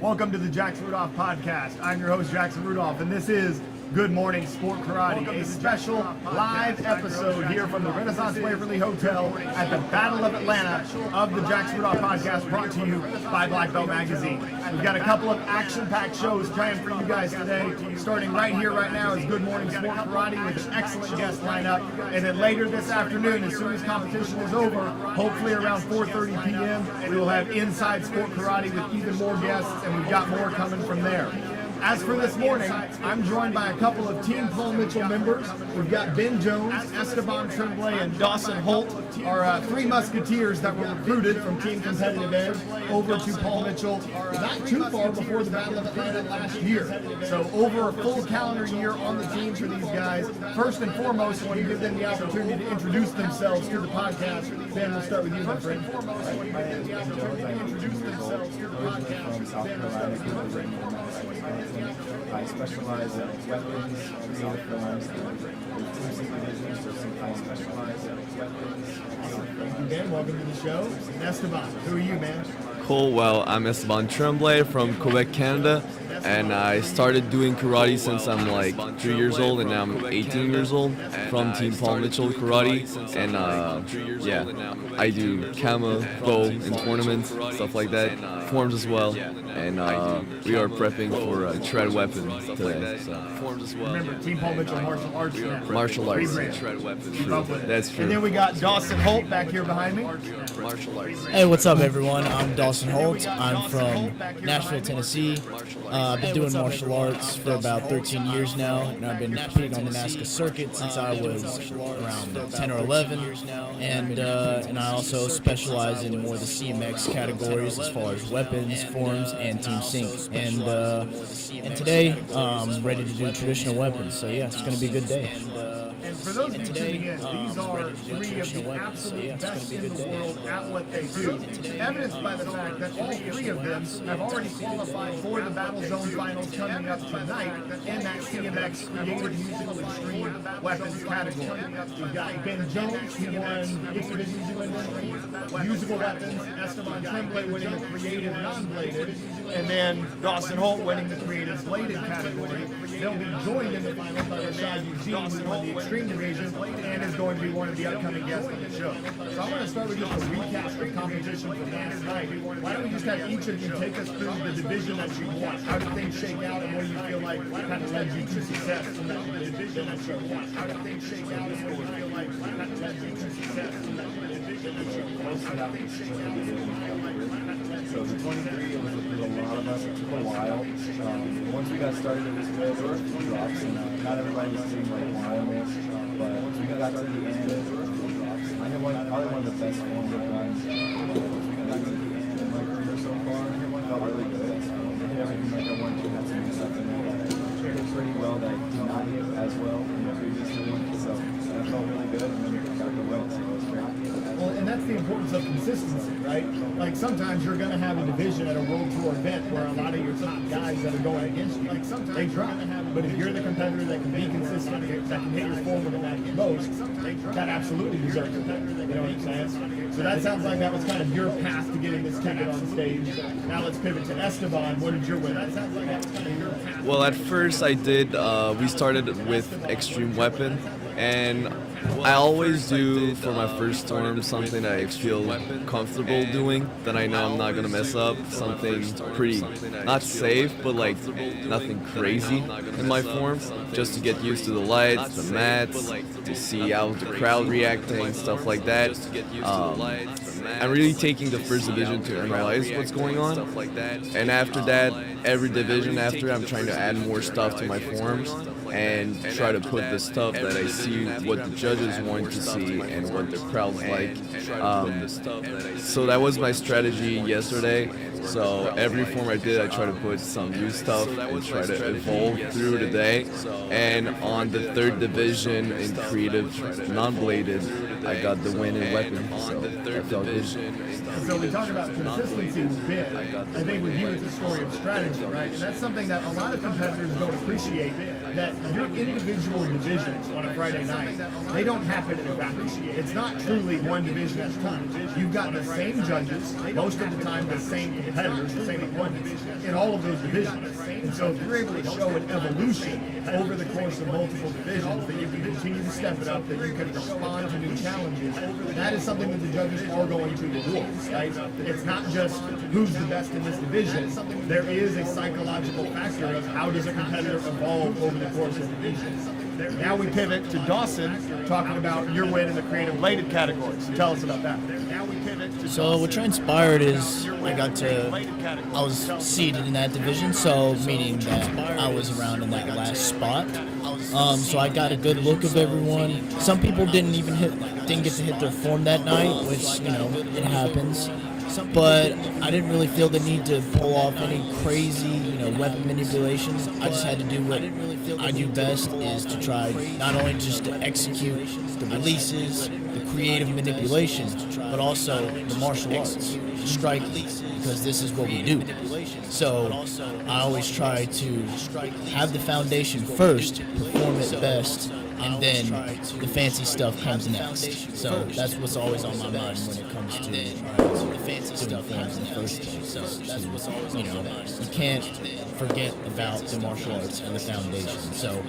Welcome to the Jackson Rudolph podcast. I'm your host, Jackson Rudolph, and this is Good Morning Sport Karate, a special live episode here from the Renaissance Waverly Hotel at the Battle of Atlanta of the Jackson Rudolph podcast, brought to you by Black Belt Magazine. We've got a couple of action-packed shows planned for you guys today. Starting right here, right now, is Good Morning Sport Karate with an excellent guest lineup. And then later this afternoon, as soon as competition is over, hopefully around 4:30 p.m., we will have Inside Sport Karate with even more guests, and we've got more coming from there. As for this morning, I'm joined by a couple of Team Paul Mitchell members. We've got Ben Jones, Esteban Tremblay, and Dawson Holt, our three musketeers that were recruited from Team Competitive Edge over to Paul Mitchell not too far before the Battle of Atlanta last year. So over a full calendar year on the team for these guys. From South Carolina, I specialize in weapons, creative films, team supervision, so some I specialize in weapons. Thank you, Ben. Welcome to the show. And Esteban, who are you, man? Cool. Well, I'm Esteban Tremblay from Quebec, Canada, and I started doing karate since I'm like 3 years old, and now I'm 18 years old from Team Paul Mitchell Karate. And yeah, I do kama, bow, and tournaments, stuff like that, forms as well. And we are prepping for shred weapons today. So. Remember, Team Paul Mitchell martial arts. Martial arts. Shred weapons. True. That's true. And then we got Dawson Holt back here behind me. Martial arts. Hey, what's up, everyone? I'm Dawson Holt. I'm from Nashville, Tennessee. I've been doing martial arts for about 13 years now, and I've been competing on the NASCA circuit since I was around 10 or 11. And I also specialize in more of the CMX categories as far as weapons, forms, and team sync. And today, I'm ready to do traditional weapons. So yeah, it's going to be a good day. And for those of you tuning in, these are three of the absolute best in the world at what they do. Evidenced by the fact that all three of them have already qualified for the Battle Zone Finals coming up tonight in that CMX Creative Musical Extreme Weapons category. We've got Ben Jones, who won which divisions you win? Musical Weapons, Esteban Tremblay winning the Creative Non-Bladed, and then Dawson Holt winning the Creative Bladed category. They'll be joined in the final by Rashad Eugene, who won the Extreme Division and is going to be one of the upcoming guests on the show. So I'm going to start with just a recap of competition from last night. Why don't we just have each of you take us through the division that you won? How did things shake out, and what do you feel like kind of led you to success in that division that you won? How did things shake out, and what do you feel like kind of led you to success in that division that you won? So the 23, it was a lot of us. It took a while. Once we got started, it was good. There were a few drops, and not everybody was doing like wild. But once we got to the end, I had probably one of the best forms I've done. Once we got to the end of my career so far, everyone felt really good. I hit everything like I wanted to. Had some stuff in there that I hit pretty well that I did not hit as well in the previous week. So that felt really good, and then we got the win, so it was great. Well, and that's the importance of consistency, right? Like sometimes you're going to have a division at a World Tour event where a lot of your top guys that are going against you, like sometimes they drop. But if you're the competitor that can be consistent, that can hit your form with the most, that absolutely deserves it. You know what I'm saying? So that sounds like that was kind of your path to getting this ticket on stage. Now let's pivot to Esteban. What did your win? That sounds like that was kind of your path. Well, at first I did, we started with Extreme Weapon, and I always do for my first storm something that I feel comfortable doing, that I know I'm not going to mess up, something pretty, not safe, but like nothing crazy in my form, just to get used to the lights, the mats, to see how the crowd reacting, stuff like that. I'm really taking the first division to analyze what's going on, and after that, every division after, I'm trying to add more stuff to my forms and try to put the stuff that I see, what the judges want to see and what the crowd's like. So that was my strategy yesterday. So every form I did, I try to put some new stuff and try to evolve through the day. And on the third division in creative non-bladed, I got the win in weapon. So I felt good. So we talk about consistency with Ben. I think with you, it's a story of strategy, right? And that's something that a lot of competitors don't appreciate, that your individual divisions on a Friday night, they don't happen in a vacuum. It's not truly one division at a time. You've got the same judges, most of the time the same competitors, the same opponents in all of those divisions. And so if you're able to show an evolution over the course of multiple divisions, that you can continue to step it up, that you can respond to new challenges, that is something that the judges are going to reward, right? It's not just who's the best in this division. There is a psychological factor of how does a competitor evolve over the course of divisions. Now we pivot to Dawson, talking about your win in the creative bladed category. So tell us about that. So what transpired is I was seeded in that division, so meaning that I was around in that last spot. So I got a good look of everyone. Some people didn't get to hit their form that night, which it happens. But I didn't really feel the need to pull off any crazy, weapon manipulations. I just had to do what I do best, is to try not only just to execute the releases, the creative manipulations, but also the martial arts, the strike, because this is what we do. So I always try to have the foundation first, perform it best, and then the fancy stuff comes next. So that's what's always on my mind when it comes to the fancy stuff comes in the first place. So that's what's always on my mind. You can't forget about the martial arts and the foundation. So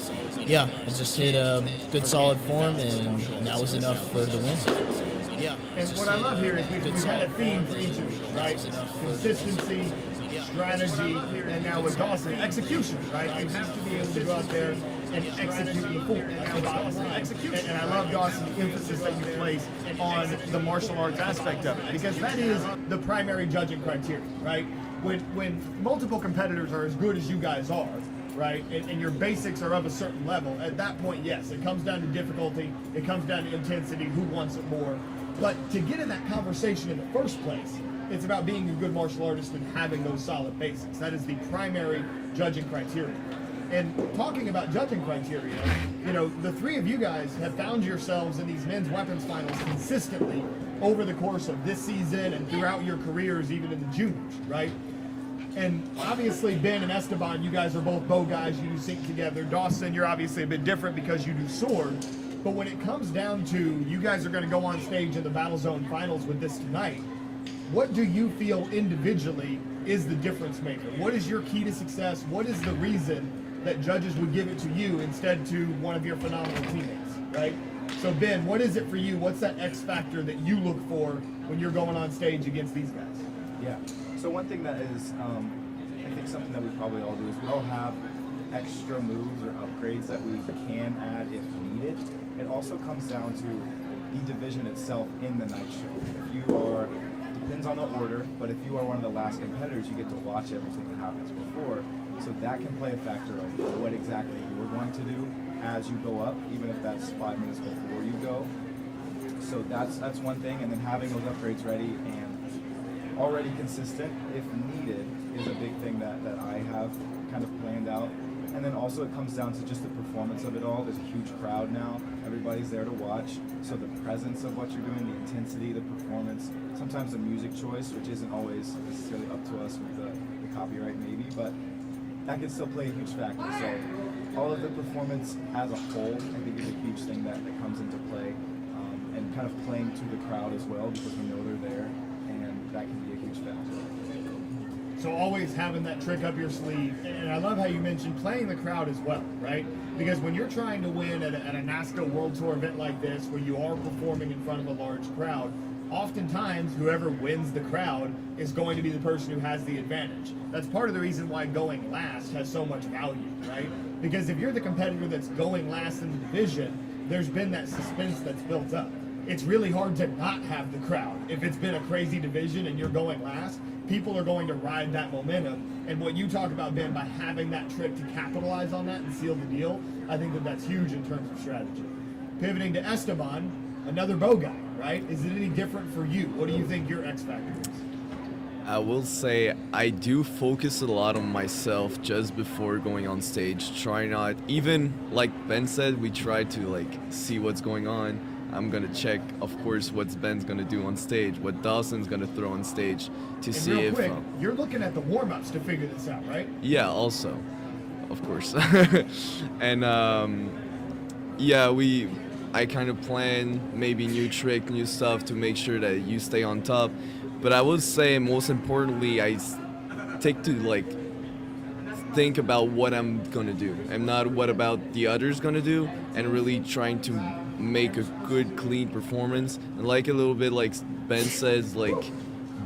yeah, I just hit a good solid form, and that was enough for the win. Yeah. And what I love here is we've had a theme for each of these, right? Consistency, strategy, and now with Dawson, execution, right? You have to be able to go out there and execute the form. And I love Dawson's emphasis that you place on the martial arts aspect of it, because that is the primary judging criteria, right? When multiple competitors are as good as you guys are, right, and your basics are of a certain level, at that point, yes, it comes down to difficulty, it comes down to intensity, who wants it more. But to get in that conversation in the first place, it's about being a good martial artist and having those solid basics. That is the primary judging criteria. And talking about judging criteria, the three of you guys have found yourselves in these men's weapons finals consistently over the course of this season and throughout your careers, even in the juniors, right? And obviously, Ben and Esteban, you guys are both bow guys. You do sync together. Dawson, you're obviously a bit different because you do sword. But when it comes down to you guys are going to go on stage in the Battle Zone finals with this tonight, what do you feel individually is the difference maker? What is your key to success? What is the reason that judges would give it to you instead to one of your phenomenal teammates, right? So Ben, what is it for you? What's that X factor that you look for when you're going on stage against these guys? Yeah. So one thing that is, I think something that we probably all do is we all have extra moves or upgrades that we can add if needed. It also comes down to the division itself in the night show. If you are, depends on the order, but if you are one of the last competitors, you get to watch everything that happens before. So that can play a factor of what exactly you're going to do as you go up, even if that's 5 minutes before you go. So that's one thing, and then having those upgrades ready and already consistent, if needed, is a big thing that I have kind of planned out. And then also it comes down to just the performance of it all. There's a huge crowd now. Everybody's there to watch. So the presence of what you're doing, the intensity, the performance, sometimes the music choice, which isn't always necessarily up to us with the copyright maybe, but that can still play a huge factor. So all of the performance as a whole, I think, is a huge thing that comes into play, and kind of playing to the crowd as well, because we know they're there, and that can be a huge factor. So always having that trick up your sleeve. And I love how you mentioned playing the crowd as well, right? Because when you're trying to win at a NASCA World Tour event like this, where you are performing in front of a large crowd, oftentimes whoever wins the crowd is going to be the person who has the advantage. That's part of the reason why going last has so much value, right? Because if you're the competitor that's going last in the division, there's been that suspense that's built up. It's really hard to not have the crowd. If it's been a crazy division and you're going last, people are going to ride that momentum. And what you talk about, Ben, by having that trick to capitalize on that and seal the deal, I think that that's huge in terms of strategy. Pivoting to Esteban, another bow guy, right? Is it any different for you? What do you think your X factor is? I will say I do focus a lot on myself just before going on stage. Try not, even like Ben said, we try to see what's going on. I'm gonna check, of course, what Ben's gonna do on stage, what Dawson's gonna throw on stage to see real if. Quick, you're looking at the warm-ups to figure this out, right? Yeah, also, of course, and yeah, I kind of plan maybe new trick, new stuff to make sure that you stay on top. But I would say most importantly, take to like think about what I'm gonna do and not what about the others gonna do, and really trying to make a good, clean performance. And like a little bit like Ben says, like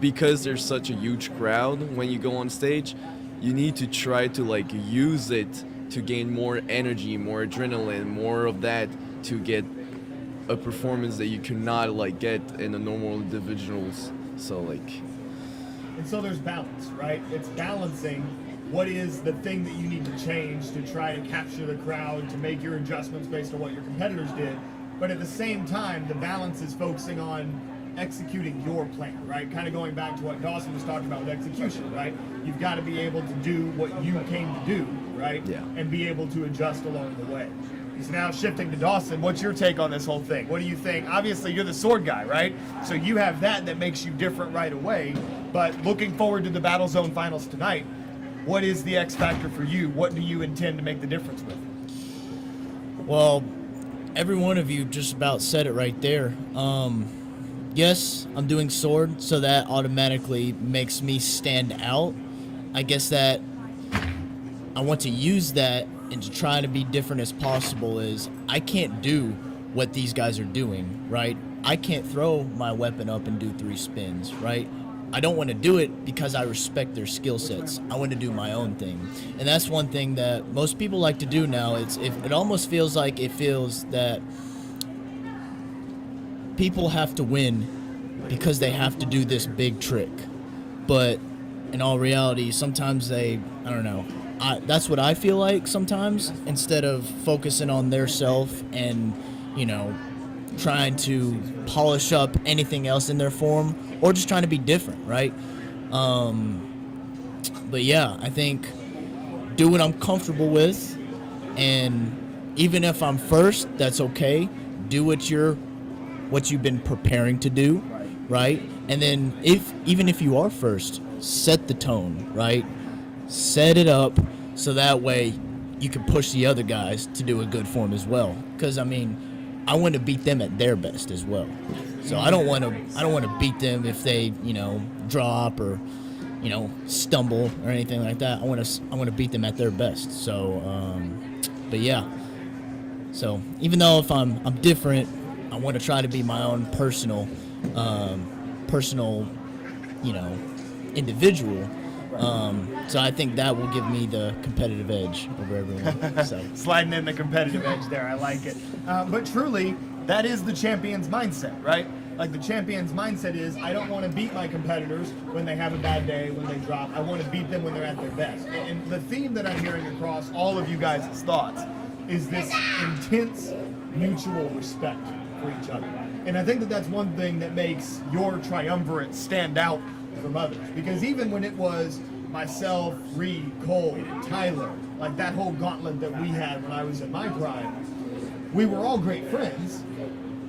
because there's such a huge crowd when you go on stage, you need to try to like use it to gain more energy, more adrenaline, more of that to get a performance that you cannot like get in the normal individuals. So like, and so there's balance, right? It's balancing what is the thing that you need to change to try to capture the crowd, to make your adjustments based on what your competitors did. But at the same time, the balance is focusing on executing your plan, right? Kind of going back to what Dawson was talking about with execution, right? You've got to be able to do what you came to do, right? Yeah. And be able to adjust along the way. So now shifting to Dawson, what's your take on this whole thing? What do you think? Obviously, you're the sword guy, right? So you have that makes you different right away. But looking forward to the Battle Zone Finals tonight, what is the X factor for you? What do you intend to make the difference with? Well, every one of you just about said it right there. Yes, I'm doing sword, so that automatically makes me stand out. I guess that I want to use that and to try to be different as possible. Is I can't do what these guys are doing, right? I can't throw my weapon up and do 3 spins, right? I don't want to do it because I respect their skill sets. I want to do my own thing. And that's one thing that most people like to do now. It almost feels like that people have to win because they have to do this big trick. But in all reality, sometimes I don't know. That's what I feel like sometimes, instead of focusing on their self and, trying to polish up anything else in their form, or just trying to be different, right? But yeah, I think do what I'm comfortable with, and even if I'm first, that's okay. Do what you've been preparing to do, right? And then even if you are first, set the tone, right? Set it up so that way you can push the other guys to do a good form as well. Because I want to beat them at their best as well. So I don't want to beat them if they drop or stumble or anything like that. I want to beat them at their best. So but yeah. So even though if I'm different, I want to try to be my own personal individual. So I think that will give me the competitive edge over everyone. So. Sliding in the competitive edge there, I like it. But truly, that is the champion's mindset, right? Like the champion's mindset is, I don't want to beat my competitors when they have a bad day, when they drop. I want to beat them when they're at their best. And the theme that I'm hearing across all of you guys' thoughts is this intense mutual respect for each other. And I think that that's one thing that makes your triumvirate stand out from others. Because even when it was myself, Reed, Cole, Tyler, like that whole gauntlet that we had when I was in my prime, we were all great friends,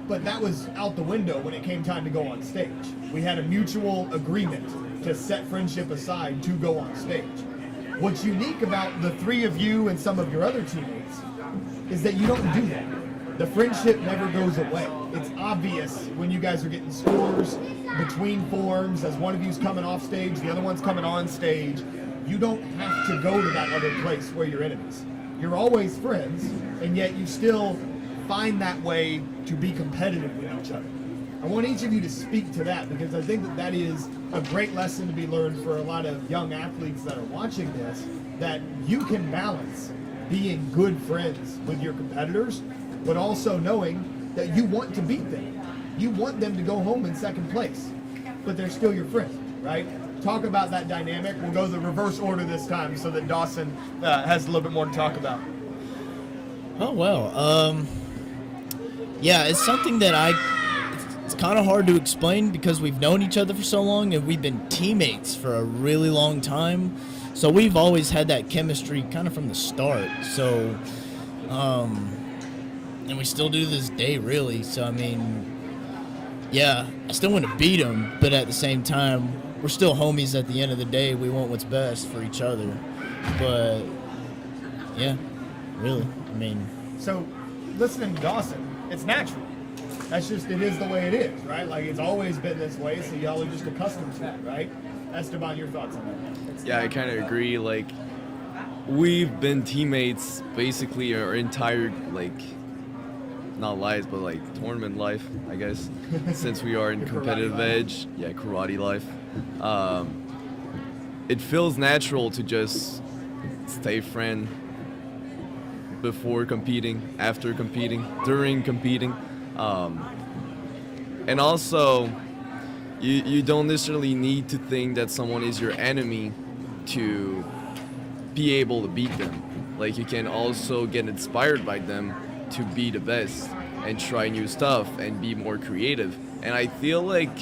but that was out the window when it came time to go on stage. We had a mutual agreement to set friendship aside to go on stage. What's unique about the 3 of you and some of your other teammates is that you don't do that. The friendship never goes away. It's obvious when you guys are getting scores between forms, as one of you's coming off stage, the other one's coming on stage. You don't have to go to that other place where you're enemies. You're always friends, and yet you still find that way to be competitive with each other. I want each of you to speak to that, because I think that that is a great lesson to be learned for a lot of young athletes that are watching this, that you can balance being good friends with your competitors, but also knowing that you want to beat them. You want them to go home in second place, but they're still your friend, right? Talk about that dynamic. We'll go the reverse order this time so that Dawson has a little bit more to talk about. Oh, well. Yeah, it's something that it's kind of hard to explain because we've known each other for so long and we've been teammates for a really long time. So we've always had that chemistry kind of from the start. So, and we still do to this day, really. So, yeah, I still want to beat him, but at the same time, we're still homies at the end of the day. We want what's best for each other. But, yeah, really, So, listening to Dawson, it's natural. That's just, it is the way it is, right? Like, it's always been this way, so y'all are just accustomed to it, right? Esteban, your thoughts on that? Yeah, I kind of agree. Like, we've been teammates basically our entire, like, not lives, but like tournament life, I guess, since we are in competitive edge. Yeah, karate life. It feels natural to just stay friend before competing, after competing, during competing. And also, you don't necessarily need to think that someone is your enemy to be able to beat them. Like, you can also get inspired by them to be the best and try new stuff and be more creative. And I feel like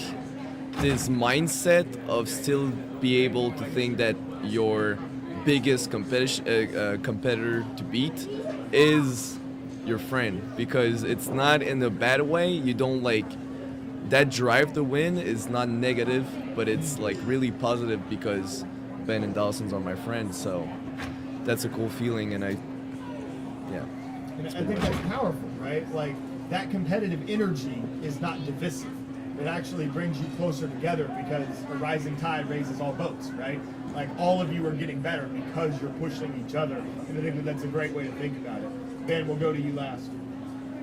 this mindset of still be able to think that your biggest competitor to beat is your friend, because it's not in a bad way. You don't like that drive to win is not negative, but it's like really positive because Ben and Dawson's are my friends. So that's a cool feeling, and yeah. And I think that's powerful, right? Like, that competitive energy is not divisive. It actually brings you closer together because a rising tide raises all boats, right? Like, all of you are getting better because you're pushing each other. And I think that that's a great way to think about it. Ben, we'll go to you last.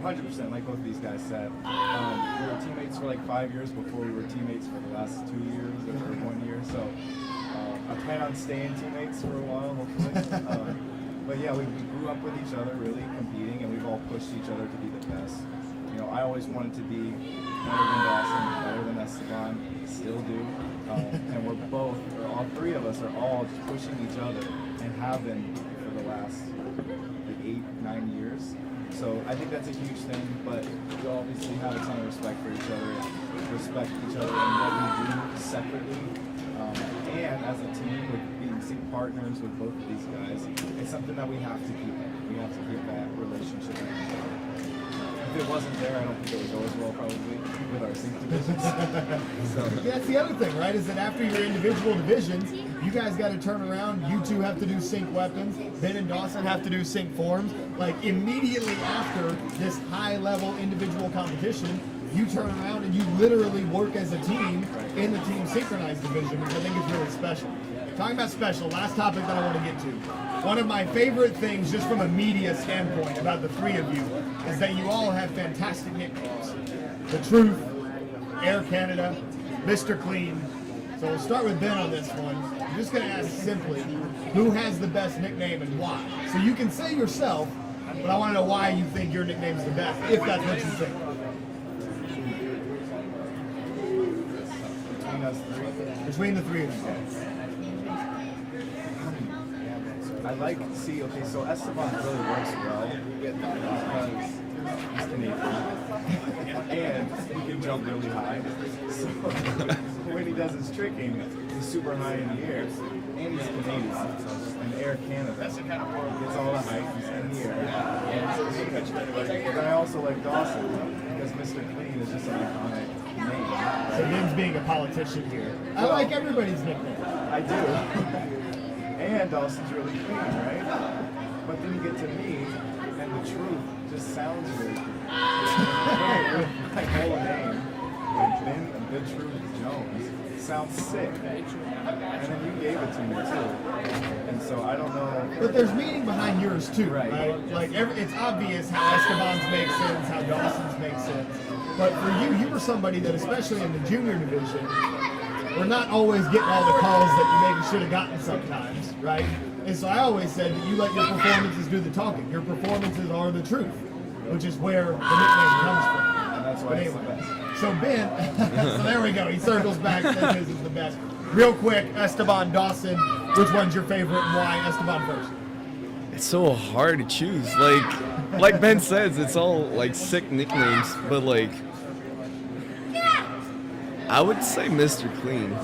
100%, like both these guys said. We were teammates for like 5 years before we were teammates for the last 2 years or 1 year. So I plan on staying teammates for a while, hopefully. But yeah, we grew up with each other, really competing, and we've all pushed each other to be the best. You know, I always wanted to be better than Dawson, better than Esteban, still do. And we're both, or all three of us, are all just pushing each other and have been for the last like 8-9 years. So I think that's a huge thing, but we obviously have a ton of respect for each other, respect each other and what we do separately. And as a team, with being sync partners with both of these guys, it's something that we have to keep. We have to keep that relationship. If it wasn't there, I don't think it would go as well probably with our sync divisions. So Yeah, that's the other thing, right? Is that after your individual divisions, you guys got to turn around. You two have to do sync weapons. Ben and Dawson have to do sync forms. Like, immediately after this high-level individual competition, you turn around and you literally work as a team in the team synchronized division, which I think is really special. Talking about special, last topic that I want to get to. One of my favorite things, just from a media standpoint, about the three of you, is that you all have fantastic nicknames. The Truth, Air Canada, Mr. Clean. So we'll start with Ben on this one. I'm just going to ask simply, who has the best nickname and why? So you can say yourself, but I want to know why you think your nickname's the best, if that's what you think. between us three, Between the three of you. I like, okay, so Esteban really works well because he's Canadian and he can jump really high. So when he does his tricking, he's super high in the air, and he's Canadian, and Air Canada gets all the height, he's in the air. But I also like Dawson because Mr. Clean is just an iconic name. So Ben's being a politician here. I like everybody's nickname. I do. And Dawson's really clean, right? But then you get to me, and the Truth just sounds really cool. My whole name, like Ben the Truth Jones, sounds sick. And then you gave it to me too. And so I don't know. But there's meaning behind yours too, right? Like, it's obvious how Esteban's makes sense, how Dawson's makes sense. But for you, you were somebody that, especially in the junior division, we're not always getting all the calls that you maybe should have gotten sometimes, right? And so I always said that you let your performances do the talking. Your performances are the truth, which is where the nickname comes from. And that's why it's the best. So Ben, so there we go. He circles back, says his is the best. Real quick, Esteban, Dawson, which one's your favorite and why? Esteban first. It's so hard to choose. Like Ben says, it's all like sick nicknames, but like I would say Mr. Clean.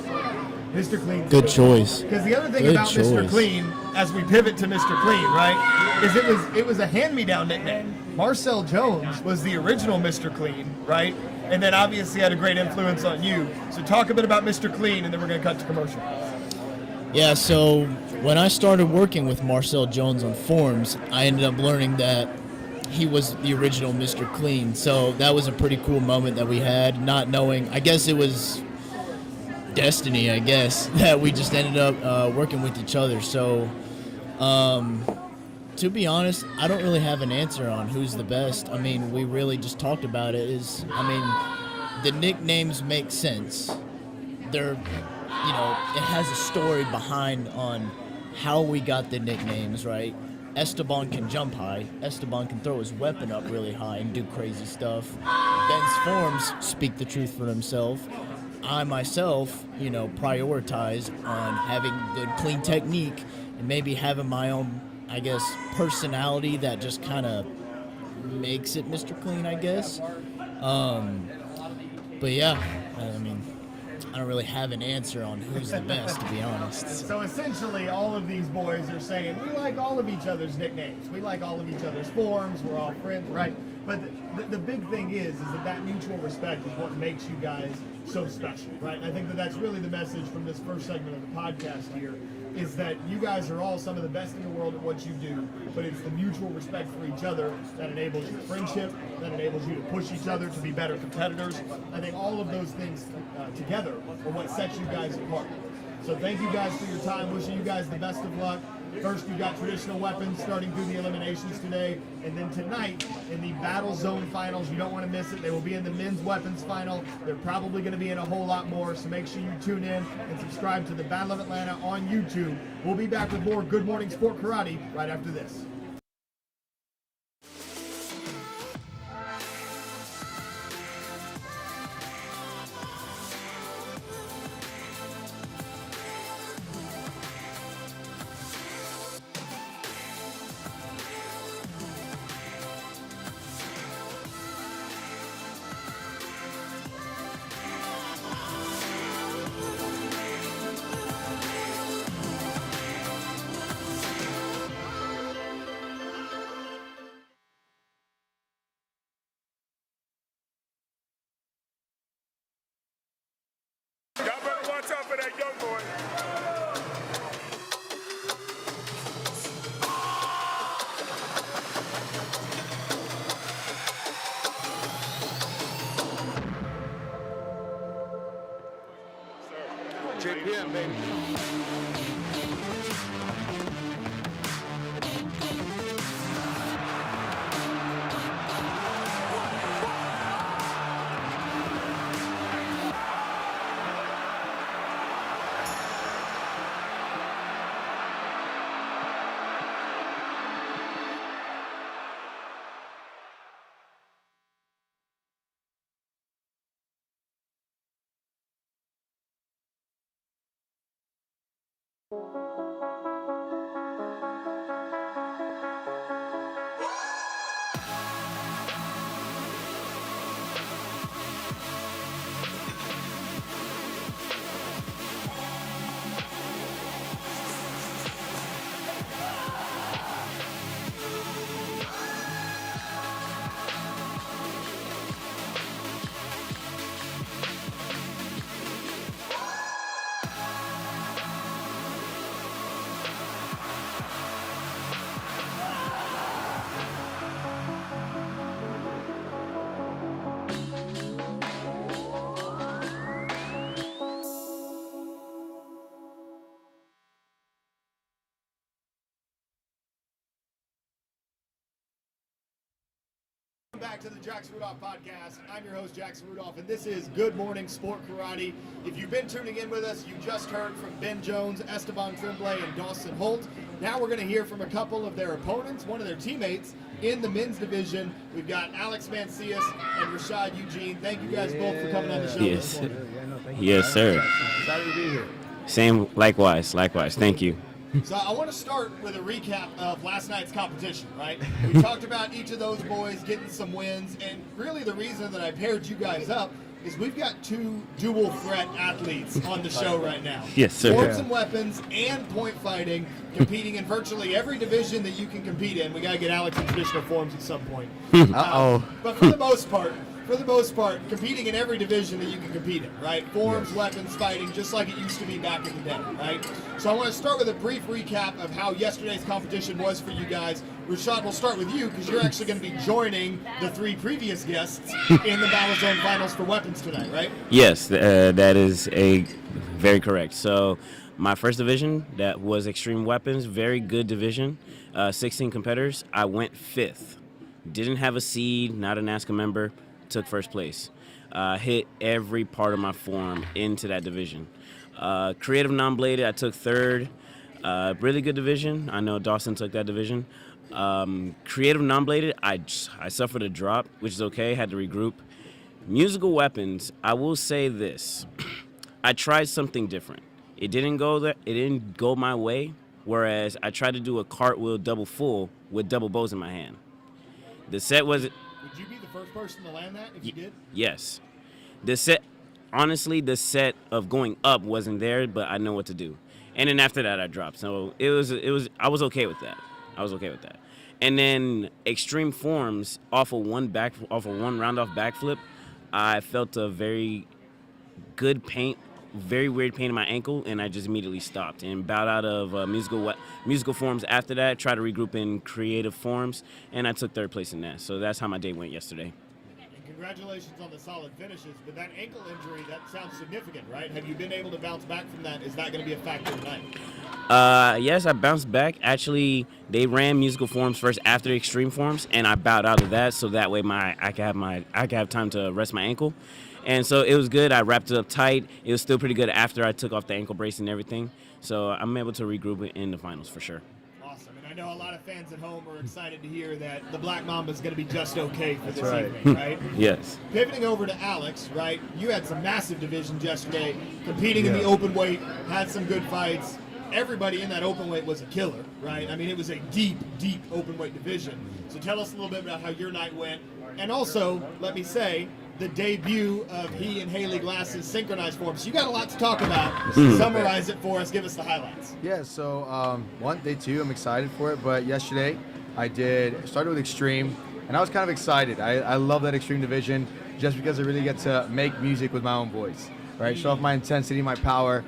Mr. Clean. Good choice. Because the other thing Good about Mr. choice. Clean, as we pivot to Mr. Clean, right, is it was a hand-me-down nickname. Marcel Jones was the original Mr. Clean, right? And then obviously had a great influence on you. So talk a bit about Mr. Clean, and then we're going to cut to commercial. Yeah, so when I started working with Marcel Jones on forms, I ended up learning that he was the original Mr. Clean. So that was a pretty cool moment that we had, not knowing. I guess it was destiny, I guess, that we just ended up working with each other. So to be honest, I don't really have an answer on who's the best. I mean, we really just talked about it. The nicknames make sense. They're, it has a story behind on how we got the nicknames, right? Esteban can jump high. Esteban can throw his weapon up really high and do crazy stuff. Ben's forms speak the truth for himself. I myself, prioritize on having good, clean technique and maybe having my own, I guess, personality that just kind of makes it Mr. Clean, I guess. But yeah, I don't really have an answer on who's the best, to be honest. So essentially, all of these boys are saying, we like all of each other's nicknames. We like all of each other's forms. We're all friends, right? But the big thing is that mutual respect is what makes you guys so special, right? And I think that's really the message from this first segment of the podcast here, is that you guys are all some of the best in the world at what you do, but it's the mutual respect for each other that enables your friendship, that enables you to push each other to be better competitors. I think all of those things together are what sets you guys apart. So thank you guys for your time. Wishing you guys the best of luck. First, you got traditional weapons starting through the eliminations today. And then tonight, in the Battle Zone finals, you don't want to miss it. They will be in the men's weapons final. They're probably going to be in a whole lot more. So make sure you tune in and subscribe to the Battle of Atlanta on YouTube. We'll be back with more Good Morning Sport Karate right after this. Y'all better watch out for that young boy. JPM, baby. Back to the Jackson Rudolph podcast. I'm your host, Jackson Rudolph, and this is Good Morning Sport Karate. If you've been tuning in with us, you just heard from Ben Jones, Esteban Tremblay, and Dawson Holt. Now we're going to hear from a couple of their opponents, one of their teammates in the men's division. We've got Alex Mancias and Rashad Eugene. Thank you guys both for coming on the show. Yes. This morning. Yes, sir. Excited to be here. Same, likewise. Thank you. So I want to start with a recap of last night's competition, right? We talked about each of those boys getting some wins, and really the reason that I paired you guys up is we've got two dual threat athletes on the show right now. Yes, sir. Forms and weapons and point fighting, competing in virtually every division that you can compete in. We got to get Alex in traditional forms at some point. But for the most part, for the most part, competing in every division that you can compete in, right? Forms, weapons, fighting, just like it used to be back in the day, right? So I want to start with a brief recap of how yesterday's competition was for you guys. Rashad, we'll start with you because you're actually going to be joining the 3 previous guests in the Battle Zone Finals for weapons tonight, right? Yes, that is very correct. So my first division, that was Extreme Weapons, very good division, 16 competitors. I went 5th. Didn't have a seed, not a NASCA member, took first place. Hit every part of my form into that division. Creative non-bladed, I took 3rd. Really good division. I know Dawson took that division. Creative non-bladed, I suffered a drop, which is okay, had to regroup. Musical weapons, I will say this. I tried something different. It didn't go my way, whereas I tried to do a cartwheel double full with double bows in my hand. The set was... Would you be the first person to land that if you did? Yes. The set of going up wasn't there, but I know what to do. And then after that, I dropped. So I was okay with that. And then extreme forms off of one round-off backflip, I felt a very good pain, very weird pain in my ankle, and I just immediately stopped and bowed out of musical forms after that, tried to regroup in creative forms, and I took 3rd place in that. So that's how my day went yesterday. And congratulations on the solid finishes, but that ankle injury, that sounds significant, right? Have you been able to bounce back from that? Is that going to be a factor tonight? Yes, I bounced back. Actually, they ran musical forms first after the extreme forms, and I bowed out of that so that way I could have time to rest my ankle. And so it was good. I wrapped it up tight. It was still pretty good after I took off the ankle brace and everything. So I'm able to regroup in the finals for sure. Awesome. And I know a lot of fans at home are excited to hear that the Black Mamba is going to be just okay for this evening, right? Yes. Pivoting over to Alex, right? You had some massive divisions yesterday, competing in the open weight, had some good fights. Everybody in that open weight was a killer, right? I mean, it was a deep, deep open weight division. So tell us a little bit about how your night went. And also, let me say, the debut of he and Haley Glass's synchronized forms. You got a lot to talk about. Summarize it for us. Give us the highlights. Yeah, so day 2, I'm excited for it. But yesterday, I started with Extreme, and I was kind of excited. I love that Extreme division just because I really get to make music with my own voice, right? Show off my intensity, my power.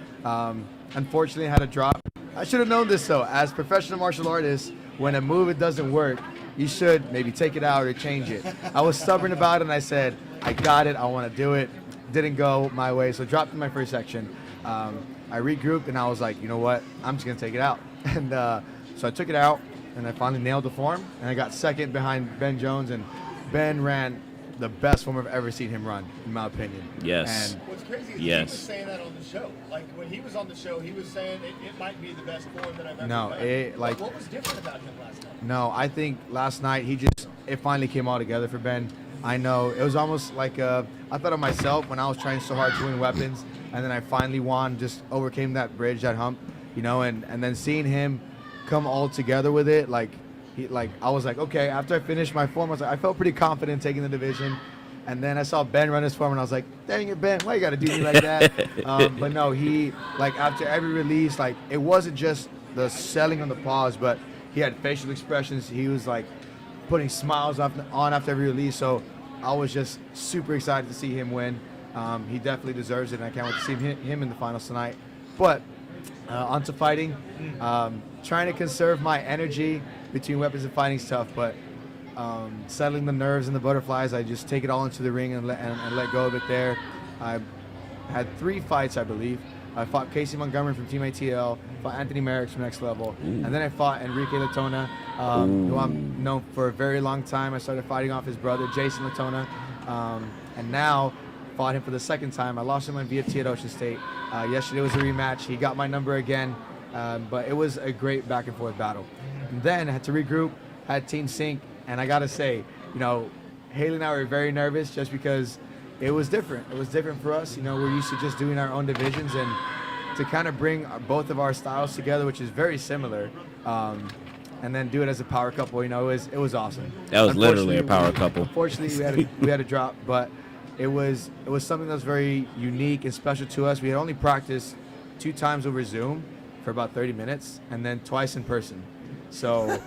Unfortunately, I had a drop. I should have known this, though. As professional martial artists, when a move it doesn't work, you should maybe take it out or change it. I was stubborn about it, and I said, I got it, I want to do it. Didn't go my way, so dropped in my first section. I regrouped, and I was like, you know what? I'm just going to take it out. And so I took it out, and I finally nailed the form, and I got second behind Ben Jones, and Ben ran the best form I've ever seen him run, in my opinion. Yes. And What's crazy is he was saying that on the show. Like, when he was on the show, he was saying it might be the best form that I've ever done. What was different about him last night? No, I think last night it finally came all together for Ben. I know it was almost like I thought of myself when I was trying so hard to win weapons, and then I finally won, just overcame that bridge, that hump, and then seeing him come all together with it, I was like, okay, after I finished my form, I felt pretty confident taking the division. And then I saw Ben run his form, and I was like, dang it, Ben, why you got to do me like that? But no, he, after every release, it wasn't just the selling on the pause, but he had facial expressions. He was, putting smiles on after every release. So I was just super excited to see him win. He definitely deserves it, and I can't wait to see him in the finals tonight. But on to fighting. Trying to conserve my energy between weapons and fighting stuff, but settling the nerves and the butterflies, I just take it all into the ring and let go of it there. I had 3 fights, I believe. I fought Casey Montgomery from Team ATL, fought Anthony Merrick from Next Level, and then I fought Enrique Latona, who I'm known for a very long time. I started fighting off his brother, Jason Latona, and now fought him for the 2nd time. I lost him on VFT at Ocean State. Yesterday was a rematch. He got my number again, but it was a great back and forth battle. And then I had to regroup, had Team Sync, and I gotta say, Haley and I were very nervous just because it was different. It was different for us. We're used to just doing our own divisions, and to kind of bring both of our styles together, which is very similar, and then do it as a power couple, it was awesome. That was literally a power couple. Unfortunately, we had a drop, but it was something that was very unique and special to us. We had only practiced 2 times over Zoom for about 30 minutes, and then twice in person. So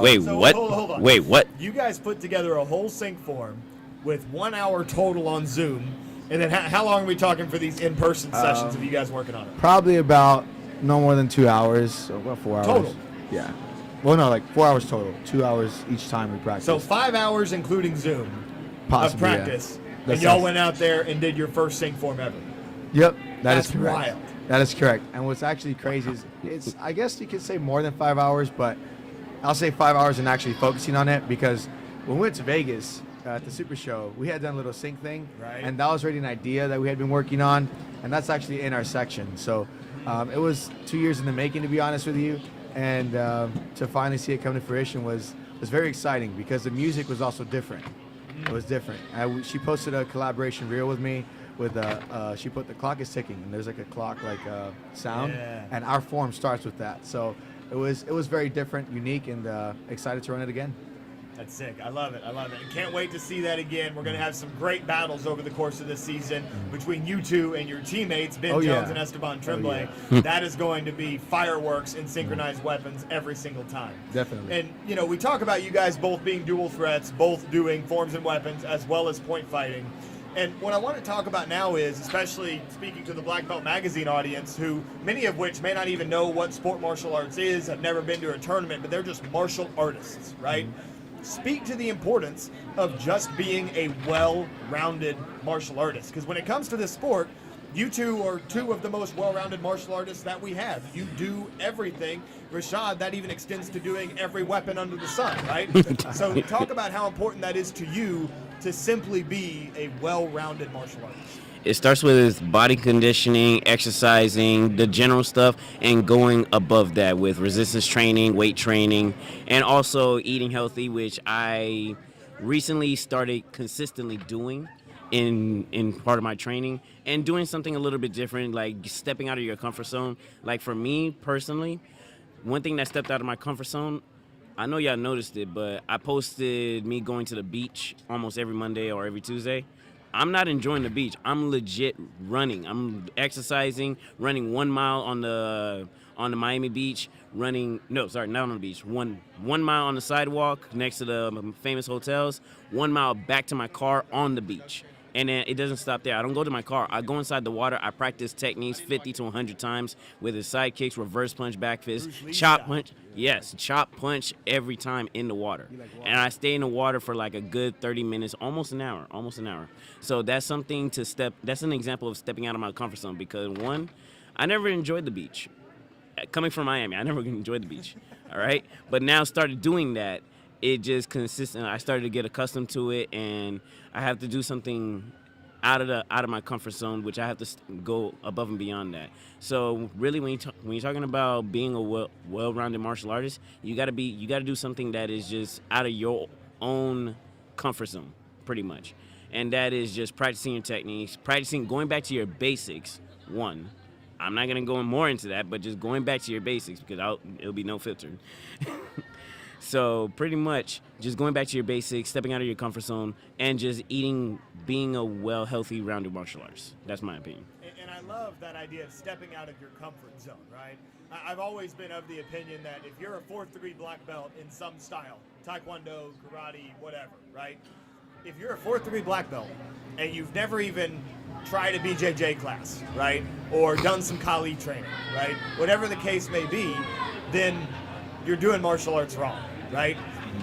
Wait, So, what? hold on. Wait, what? You guys put together a whole sync form with 1 hour total on Zoom. And then how long are we talking for these in-person sessions of you guys working on it? Probably about no more than 2 hours, so about 4 hours. Total? Yeah. Well, no, like 4 hours total. 2 hours each time we practice. So 5 hours including Zoom Possibly, of practice. Yeah. And y'all went out there and did your first sync form ever. Yep, That's is correct. wild. That is correct. And what's actually crazy is it's, I guess you could say more than 5 hours, but I'll say 5 hours and actually focusing on it, because when we went to Vegas at the Super Show, we had done a little sync thing, Right. and that was already an idea that we had been working on, and that's actually in our section. So it was 2 years in the making, to be honest with you, and to finally see it come to fruition was very exciting, because the music was also different. It was different. She posted a collaboration reel with me. She put the clock is ticking, and there's like a clock sound, Yeah. and our form starts with that. So it was very different, unique, and excited to run it again. That's sick. I love it. And can't wait to see that again. We're going to have some great battles over the course of this season between you two and your teammates, Ben Oh, Jones yeah. and Esteban Tremblay. yeah. That is going to be fireworks and synchronized weapons every single time. Definitely. And, we talk about you guys both being dual threats, both doing forms and weapons, as well as point fighting. And what I want to talk about now is, especially speaking to the Black Belt Magazine audience, who many of which may not even know what sport martial arts is, have never been to a tournament, but they're just martial artists, right? Speak to the importance of just being a well-rounded martial artist. Because when it comes to this sport, you two are two of the most well-rounded martial artists that we have. You do everything. Rashad, that even extends to doing every weapon under the sun, right? So talk about how important that is to you to simply be a well-rounded martial artist. It starts with body conditioning, exercising, the general stuff, and going above that with resistance training, weight training, and also eating healthy, which I recently started consistently doing in part of my training, and doing something a little bit different, like stepping out of your comfort zone. Like for me personally, one thing that stepped out of my comfort zone, I know y'all noticed it, but I posted me going to the beach almost every Monday or every Tuesday. I'm not enjoying the beach. I'm legit running. I'm exercising, running 1 mile on the Miami beach, not on the beach. One mile on the sidewalk next to the famous hotels, 1 mile back to my car on the beach. And then it doesn't stop there. I don't go to my car. I go inside the water. I practice techniques 50 to 100 times with his side kicks, reverse punch, back fist, chop punch. Yes, chop punch every time in the water. And I stay in the water for like a good 30 minutes, almost an hour. So that's that's an example of stepping out of my comfort zone, because one, I never enjoyed the beach. Coming from Miami, I never enjoyed the beach. All right. But now started doing that. It just consistent. I started to get accustomed to it, and I have to do something out of my comfort zone, which I have to go above and beyond that. So really, when you're talking about being a well-rounded martial artist, you gotta do something that is just out of your own comfort zone, pretty much, and that is just practicing your techniques, going back to your basics. One, I'm not gonna go more into that, but just going back to your basics, because it'll be no filter. So pretty much just going back to your basics, stepping out of your comfort zone, and just being a healthy, rounded martial artist. That's my opinion. And I love that idea of stepping out of your comfort zone, right? I've always been of the opinion that if you're a 4th degree black belt in some style, taekwondo, karate, whatever, right? If you're a 4th degree black belt and you've never even tried a BJJ class, right? Or done some Kali training, right? Whatever the case may be, then you're doing martial arts wrong, right?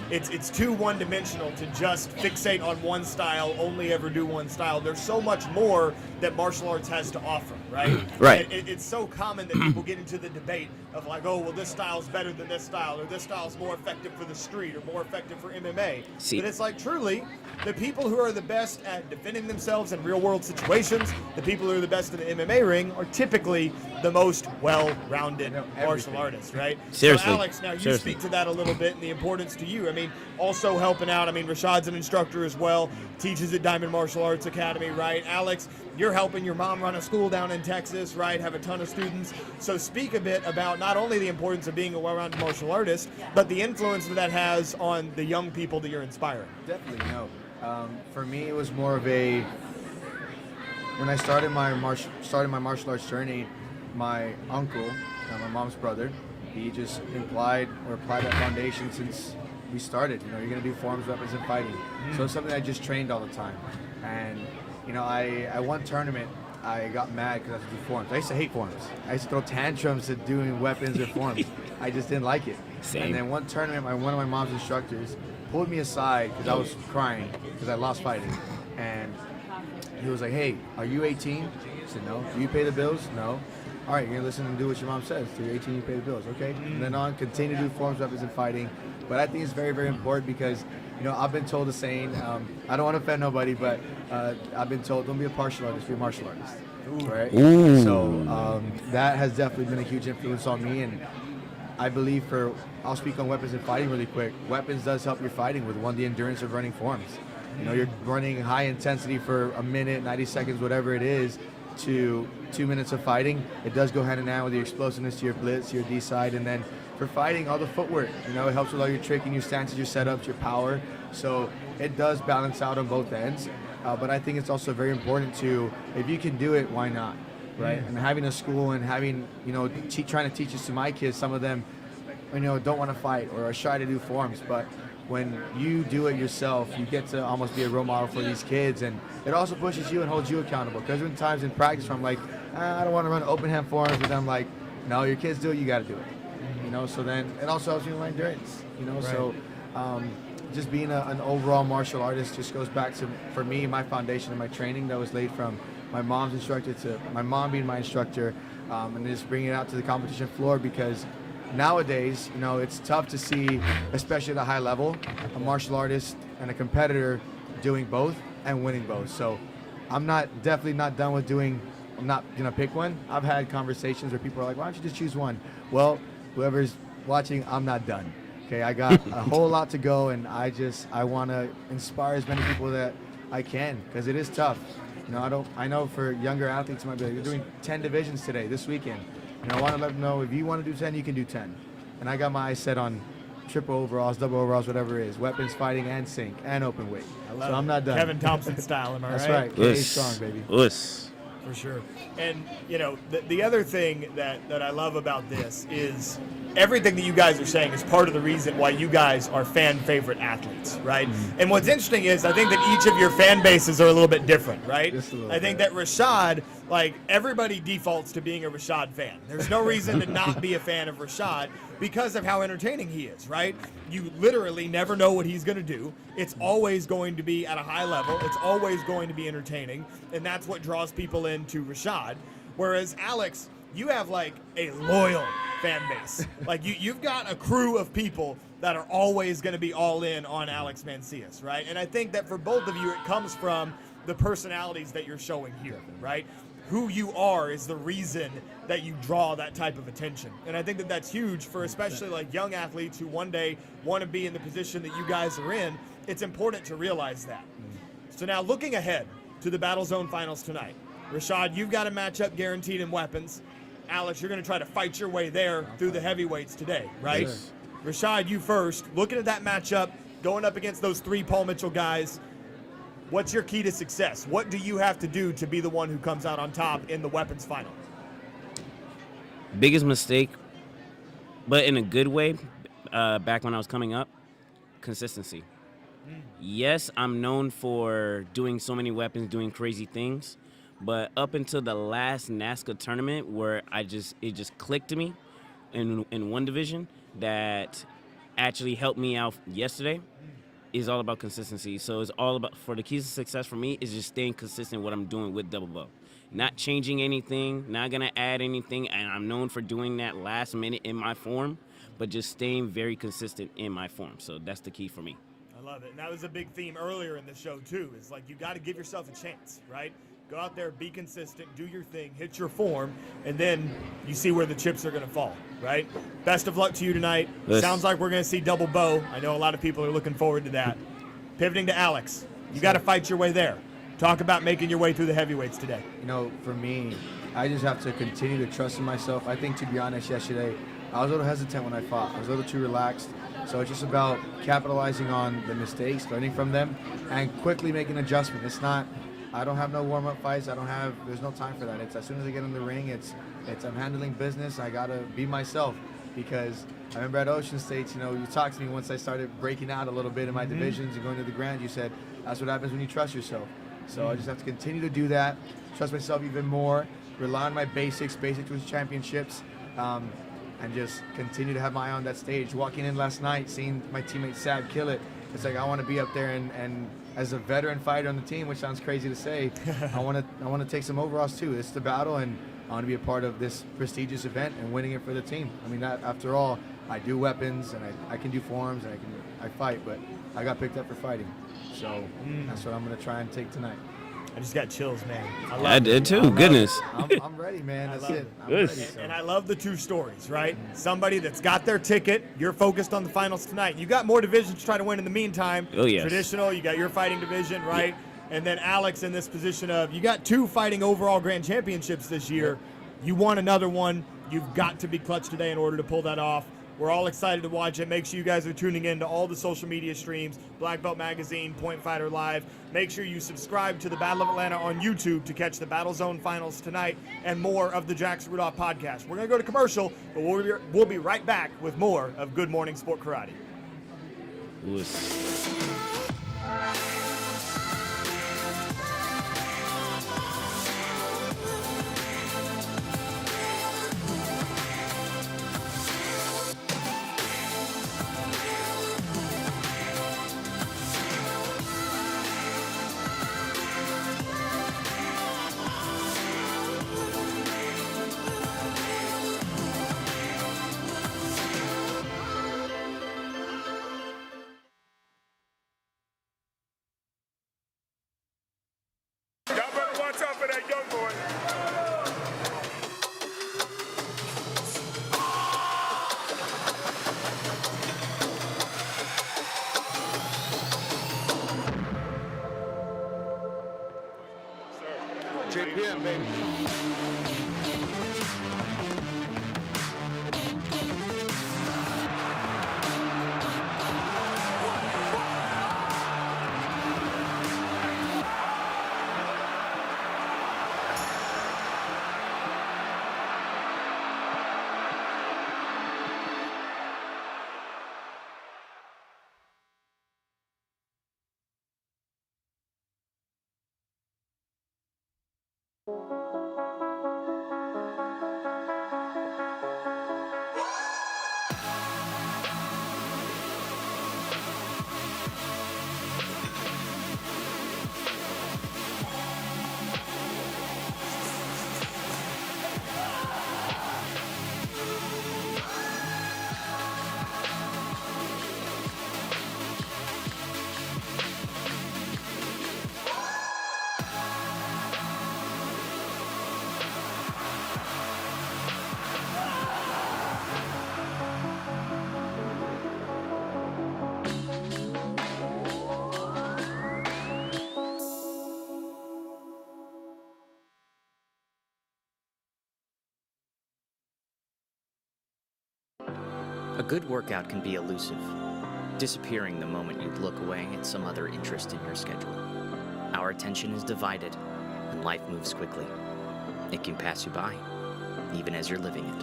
It's too one-dimensional to just fixate on one style, only ever do one style. There's so much more that martial arts has to offer, right? Right. It's so common that people get into the debate of like, oh, well, this style's better than this style, or this style's more effective for the street, or more effective for MMA. See. But it's like, truly, the people who are the best at defending themselves in real-world situations, the people who are the best in the MMA ring, are typically the most well-rounded martial artists, right? Seriously. So Alex, now you speak to that a little bit and the importance to you. I mean, also helping out. I mean, Rashad's an instructor as well, teaches at Diamond Martial Arts Academy, right? Alex, you're helping your mom run a school down in Texas, right? Have a ton of students. So speak a bit about not only the importance of being a well-rounded martial artist, but the influence that has on the young people that you're inspiring. Definitely, no. For me, it was more of a, when I started my martial arts journey, my uncle, my mom's brother, he just applied that foundation since we started. You know, you're gonna do forms, weapons, and fighting. So it's something I just trained all the time. And you know, at one tournament, I got mad because I had to do forms. I used to hate forms. I used to throw tantrums at doing weapons or forms. I just didn't like it. Same. And then one tournament, one of my mom's instructors pulled me aside because I was crying because I lost fighting. And he was like, "Hey, are you 18? I said, "No." "Do you pay the bills?" "No." "All right, you're gonna listen and do what your mom says. So you're 18, you pay the bills, okay?" And then on, continue to do forms, weapons, and fighting. But I think it's very, very important because, you know, I've been told the saying, I don't want to offend nobody, but I've been told, don't be a partial artist, be a martial artist. Right? So that has definitely been a huge influence on me. And I believe I'll speak on weapons and fighting really quick. Weapons does help your fighting with, one, the endurance of running forms. You know, you're running high intensity for a minute, 90 seconds, whatever it is, to 2 minutes of fighting. It does go hand in hand with your explosiveness to your blitz, your D side, and then for fighting, all the footwork. You know, it helps with all your tricking, your stances, your setups, your power. So it does balance out on both ends. But I think it's also very important to, if you can do it, why not, right? And having a school and having, you know, trying to teach this to my kids, some of them, you know, don't want to fight or are shy to do forms, but when you do it yourself, you get to almost be a role model for these kids, and it also pushes you and holds you accountable. Because there's been times in practice where I'm like, I don't want to run open hand forms, but I'm like, no, your kids do it, you got to do it. You know, so then it also helps you in endurance. You know, so just being an overall martial artist just goes back to, for me, my foundation and my training that was laid from my mom's instructor to my mom being my instructor, and just bringing it out to the competition floor, because nowadays, you know, it's tough to see, especially at a high level, a martial artist and a competitor doing both and winning both. So I'm definitely not done with I'm not gonna pick one. I've had conversations where people are like, why don't you just choose one? Well, whoever's watching, I'm not done. Okay, I got a whole lot to go, and I want to inspire as many people that I can, because it is tough. You know, I know for younger athletes, might be like, you're doing 10 divisions today, this weekend. And I want to let them know, if you want to do 10, you can do 10. And I got my eyes set on triple overalls, double overalls, whatever it is, weapons, fighting, and sink, and open weight. So I'm not done. Kevin Thompson style, am I right? That's right. Stay strong, baby. For sure. And, you know, the other thing that I love about this is everything that you guys are saying is part of the reason why you guys are fan favorite athletes, right? And what's interesting is I think that each of your fan bases are a little bit different, right? Just a little I think bit. that Rashad, like, everybody defaults to being a Rashad fan. There's no reason to not be a fan of Rashad because of how entertaining he is, right? You literally never know what he's going to do. It's always going to be at a high level. It's always going to be entertaining, and that's what draws people into Rashad. Whereas Alex, you have like a loyal fan base. Like you've got a crew of people that are always going to be all in on Alex Mancias, right? And I think that for both of you, it comes from the personalities that you're showing here, right? Who you are is the reason that you draw that type of attention. And I think that that's huge for especially like young athletes who one day want to be in the position that you guys are in. It's important to realize that. So now looking ahead to the Battle Zone Finals tonight, Rashad, you've got a matchup guaranteed in weapons. Alex, you're going to try to fight your way there through the heavyweights today, right? Yes. Rashad, you first. Looking at that matchup, going up against those three Paul Mitchell guys, what's your key to success? What do you have to do to be the one who comes out on top in the weapons final? Biggest mistake, but in a good way, back when I was coming up, consistency. Yes, I'm known for doing so many weapons, doing crazy things, but up until the last NASCA tournament where it just clicked to me in one division that actually helped me out yesterday is all about consistency. So it's all about, for the keys to success for me, is just staying consistent what I'm doing with double bow. Not changing anything, not gonna add anything, and I'm known for doing that last minute in my form, but just staying very consistent in my form. So that's the key for me. I love it. And that was a big theme earlier in the show, too, is like you got to give yourself a chance, right? Go out there, be consistent, do your thing, hit your form, and then you see where the chips are going to fall, right? Best of luck to you tonight. Yes. Sounds like we're going to see double bow. I know a lot of people are looking forward to that. Pivoting to Alex, you got to fight your way there. Talk about making your way through the heavyweights today. You know, for me, I just have to continue to trust in myself. I think, to be honest, yesterday, I was a little hesitant when I fought. I was a little too relaxed. So it's just about capitalizing on the mistakes, learning from them, and quickly making an adjustment. It's not, I don't have no warm-up fights. There's no time for that. It's as soon as I get in the ring, it's I'm handling business. I got to be myself. because I remember at Ocean States, you talked to me once I started breaking out a little bit in my divisions and going to the Grand. You said that's what happens when you trust yourself. So I just have to continue to do that, trust myself even more, rely on my basics with championships, and just continue to have my eye on that stage. Walking in last night, seeing my teammate Sad kill it, it's like I want to be up there and as a veteran fighter on the team, which sounds crazy to say, I want to take some overalls too. It's the battle, and I want to be a part of this prestigious event and winning it for the team. I mean, after all, I do weapons and I can do forms and I fight, but I got picked up for fighting. So that's what I'm going to try and take tonight. I just got chills, man. I did too. Goodness. I'm ready, man. That's it. I'm ready. So. And I love the two stories, right? Somebody that's got their ticket. You're focused on the finals tonight. You got more divisions to try to win in the meantime. Oh, yes. Traditional, you got your fighting division, right? Yeah. And then Alex in this position of, you got 2 fighting overall grand championships this year. You won another one. You've got to be clutch today in order to pull that off. We're all excited to watch it. Make sure you guys are tuning in to all the social media streams, Black Belt Magazine, Point Fighter Live. Make sure you subscribe to the Battle of Atlanta on YouTube to catch the Battle Zone finals tonight and more of the Jackson Rudolph podcast. We're going to go to commercial, but we'll be right back with more of Good Morning Sport Karate. Y'all better watch out for that young boy. JPM, baby. A good workout can be elusive, disappearing the moment you look away at some other interest in your schedule. Our attention is divided, and life moves quickly. It can pass you by, even as you're living it.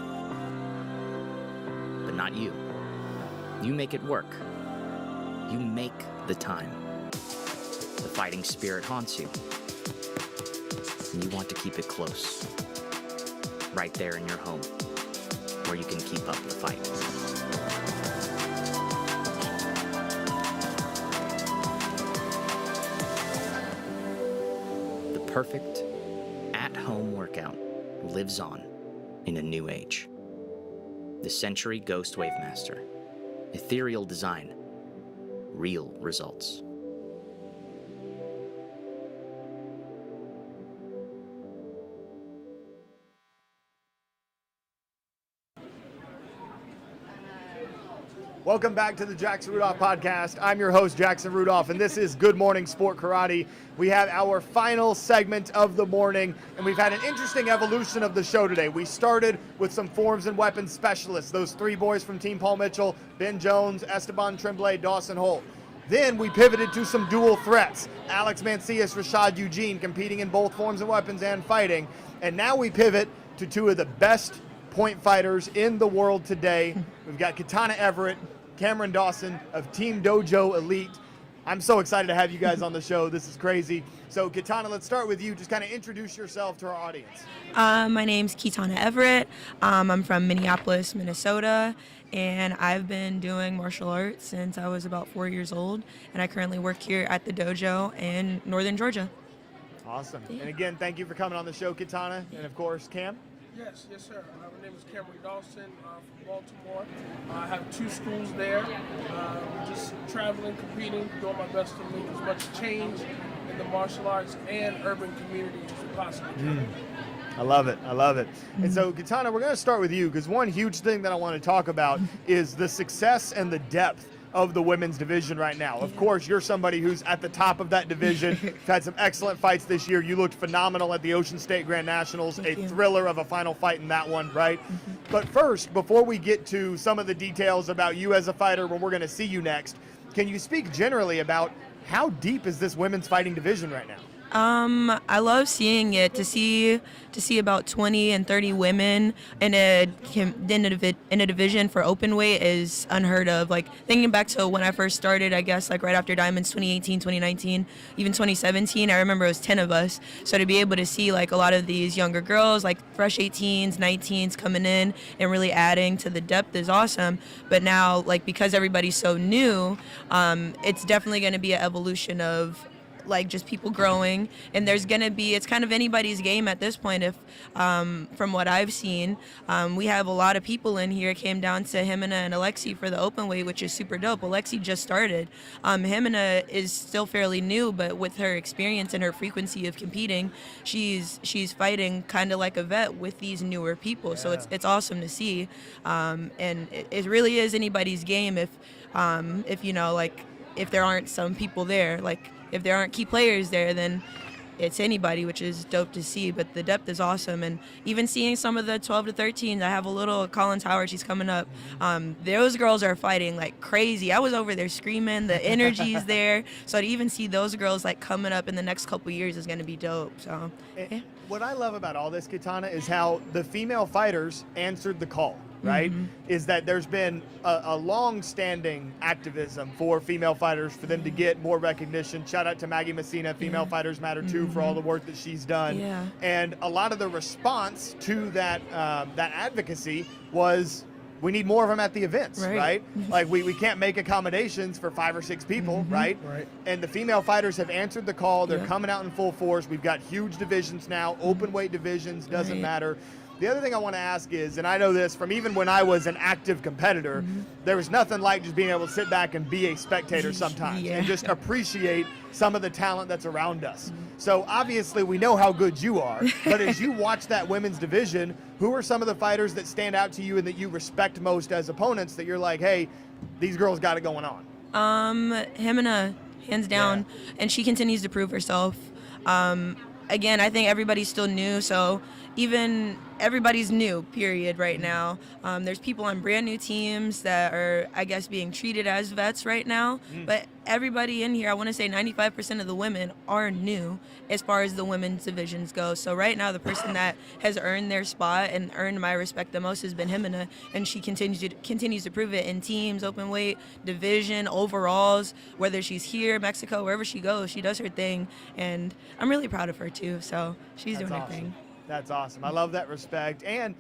But not you. You make it work. You make the time. The fighting spirit haunts you, and you want to keep it close. Right there in your home, where you can keep up the fight. The perfect at-home workout lives on in a new age. The Century Ghost Wavemaster. Ethereal design. Real results. Welcome back to the Jackson Rudolph podcast. I'm your host, Jackson Rudolph, and this is Good Morning Sport Karate. We have our final segment of the morning, and we've had an interesting evolution of the show today. We started with some forms and weapons specialists, those 3 boys from Team Paul Mitchell, Ben Jones, Esteban Tremblay, Dawson Holt. Then we pivoted to some dual threats, Alex Mancias, Rashad Eugene, competing in both forms and weapons and fighting. And now we pivot to 2 of the best point fighters in the world today. We've got Katana Everett, Cameron Dawson of Team Dojo Elite. I'm so excited to have you guys on the show. This is crazy. So Katana, let's start with you. Just kind of introduce yourself to our audience. My name's Katana Everett. I'm from Minneapolis, Minnesota, and I've been doing martial arts since I was about 4 years old, and I currently work here at the dojo in Northern Georgia. Awesome. And again, thank you for coming on the show, Katana, and of course, Cam. Yes, sir. My name is Cameron Dawson from Baltimore. I have 2 schools there. Just traveling, competing, doing my best to make as much change in the martial arts and urban community as we possibly can. I love it. I love it. And so, Katana, we're going to start with you because one huge thing that I want to talk about is the success and the depth of the women's division right now. Of course, you're somebody who's at the top of that division. You've had some excellent fights this year. You looked phenomenal at the Ocean State Grand Nationals, a thriller of a final fight in that one, right? But first, before we get to some of the details about you as a fighter, when we're going to see you next, can you speak generally about how deep is this women's fighting division right now? I love seeing it. To see about 20 and 30 women in a division for open weight is unheard of. Like thinking back to when I first started, I guess like right after Diamonds 2018, 2019, even 2017, I remember it was 10 of us. So to be able to see like a lot of these younger girls, like fresh 18s, 19s coming in and really adding to the depth is awesome. But now, like because everybody's so new, it's definitely going to be an evolution of like just people growing, and there's gonna be, it's kind of anybody's game at this point. If from what I've seen, we have a lot of people in here. It came down to Jimena and Alexi for the open weight, which is super dope. Alexi just started. Jimena is still fairly new, but with her experience and her frequency of competing, she's fighting kind of like a vet with these newer people. So it's awesome to see, and it really is anybody's game if you know, like if there aren't some people there, like if there aren't key players there, then it's anybody, which is dope to see. But the depth is awesome. And even seeing some of the 12 to 13s, I have a little Collins Howard, she's coming up. Those girls are fighting like crazy. I was over there screaming, the energy's there. So to even see those girls like coming up in the next couple years is going to be dope. So, yeah. What I love about all this, Katana, is how the female fighters answered the call. Right? Is that there's been a long-standing activism for female fighters, for them to get more recognition. Shout out to Maggie Messina, Female Fighters Matter too, for all the work that she's done. Yeah. And a lot of the response to that that advocacy was, we need more of them at the events, right? Like we can't make accommodations for 5 or 6 people, right? And the female fighters have answered the call. They're coming out in full force. We've got huge divisions now, open weight divisions, doesn't matter. The other thing I want to ask is, and I know this from even when I was an active competitor, there was nothing like just being able to sit back and be a spectator sometimes and just appreciate some of the talent that's around us. So obviously we know how good you are, but as you watch that women's division, who are some of the fighters that stand out to you and that you respect most as opponents, that you're like, hey, these girls got it going on? Jimena, hands down, and she continues to prove herself. Again, I think everybody's still new, so even everybody's new, period, right now. There's people on brand new teams that are, I guess, being treated as vets right now. But everybody in here, I want to say 95% of the women are new as far as the women's divisions go. So right now, the person that has earned their spot and earned my respect the most has been Jimena, and she continues to prove it in teams, open weight, division, overalls, whether she's here, Mexico, wherever she goes, she does her thing. And I'm really proud of her, too. So she's doing her thing. That's awesome. I love that respect. And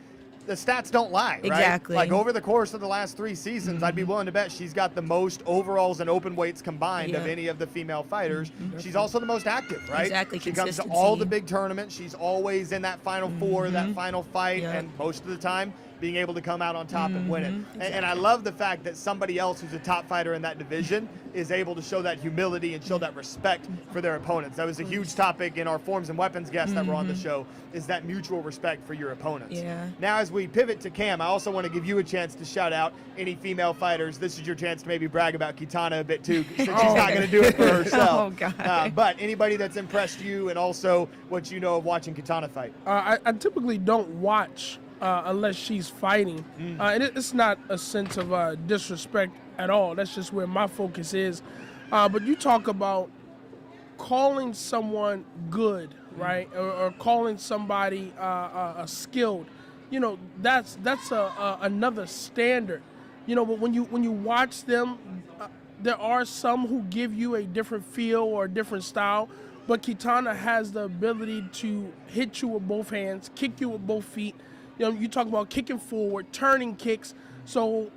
the stats don't lie, right? Exactly. Like over the course of the last 3 seasons, I'd be willing to bet she's got the most overalls and open weights combined of any of the female fighters. She's also the most active, right? Exactly. She comes to all the big tournaments. She's always in that Final Four, that final fight, and most of the time being able to come out on top and win it. Exactly. And I love the fact that somebody else who's a top fighter in that division is able to show that humility and show that respect for their opponents. That was a huge topic in our Forms and Weapons guests that were on the show, is that mutual respect for your opponents. Yeah. Now, as we pivot to Cam, I also want to give you a chance to shout out any female fighters. This is your chance to maybe brag about Kitana a bit too, since she's not going to do it for herself. Oh, God. But anybody that's impressed you, and also what you know of watching Kitana fight. I typically don't watch unless she's fighting. And it's not a sense of disrespect at all. That's just where my focus is. But you talk about calling someone good, right? Or calling somebody skilled. that's another standard. But when you watch them, there are some who give you a different feel or a different style. But Kitana has the ability to hit you with both hands, kick you with both feet. You talk about kicking forward, turning kicks. So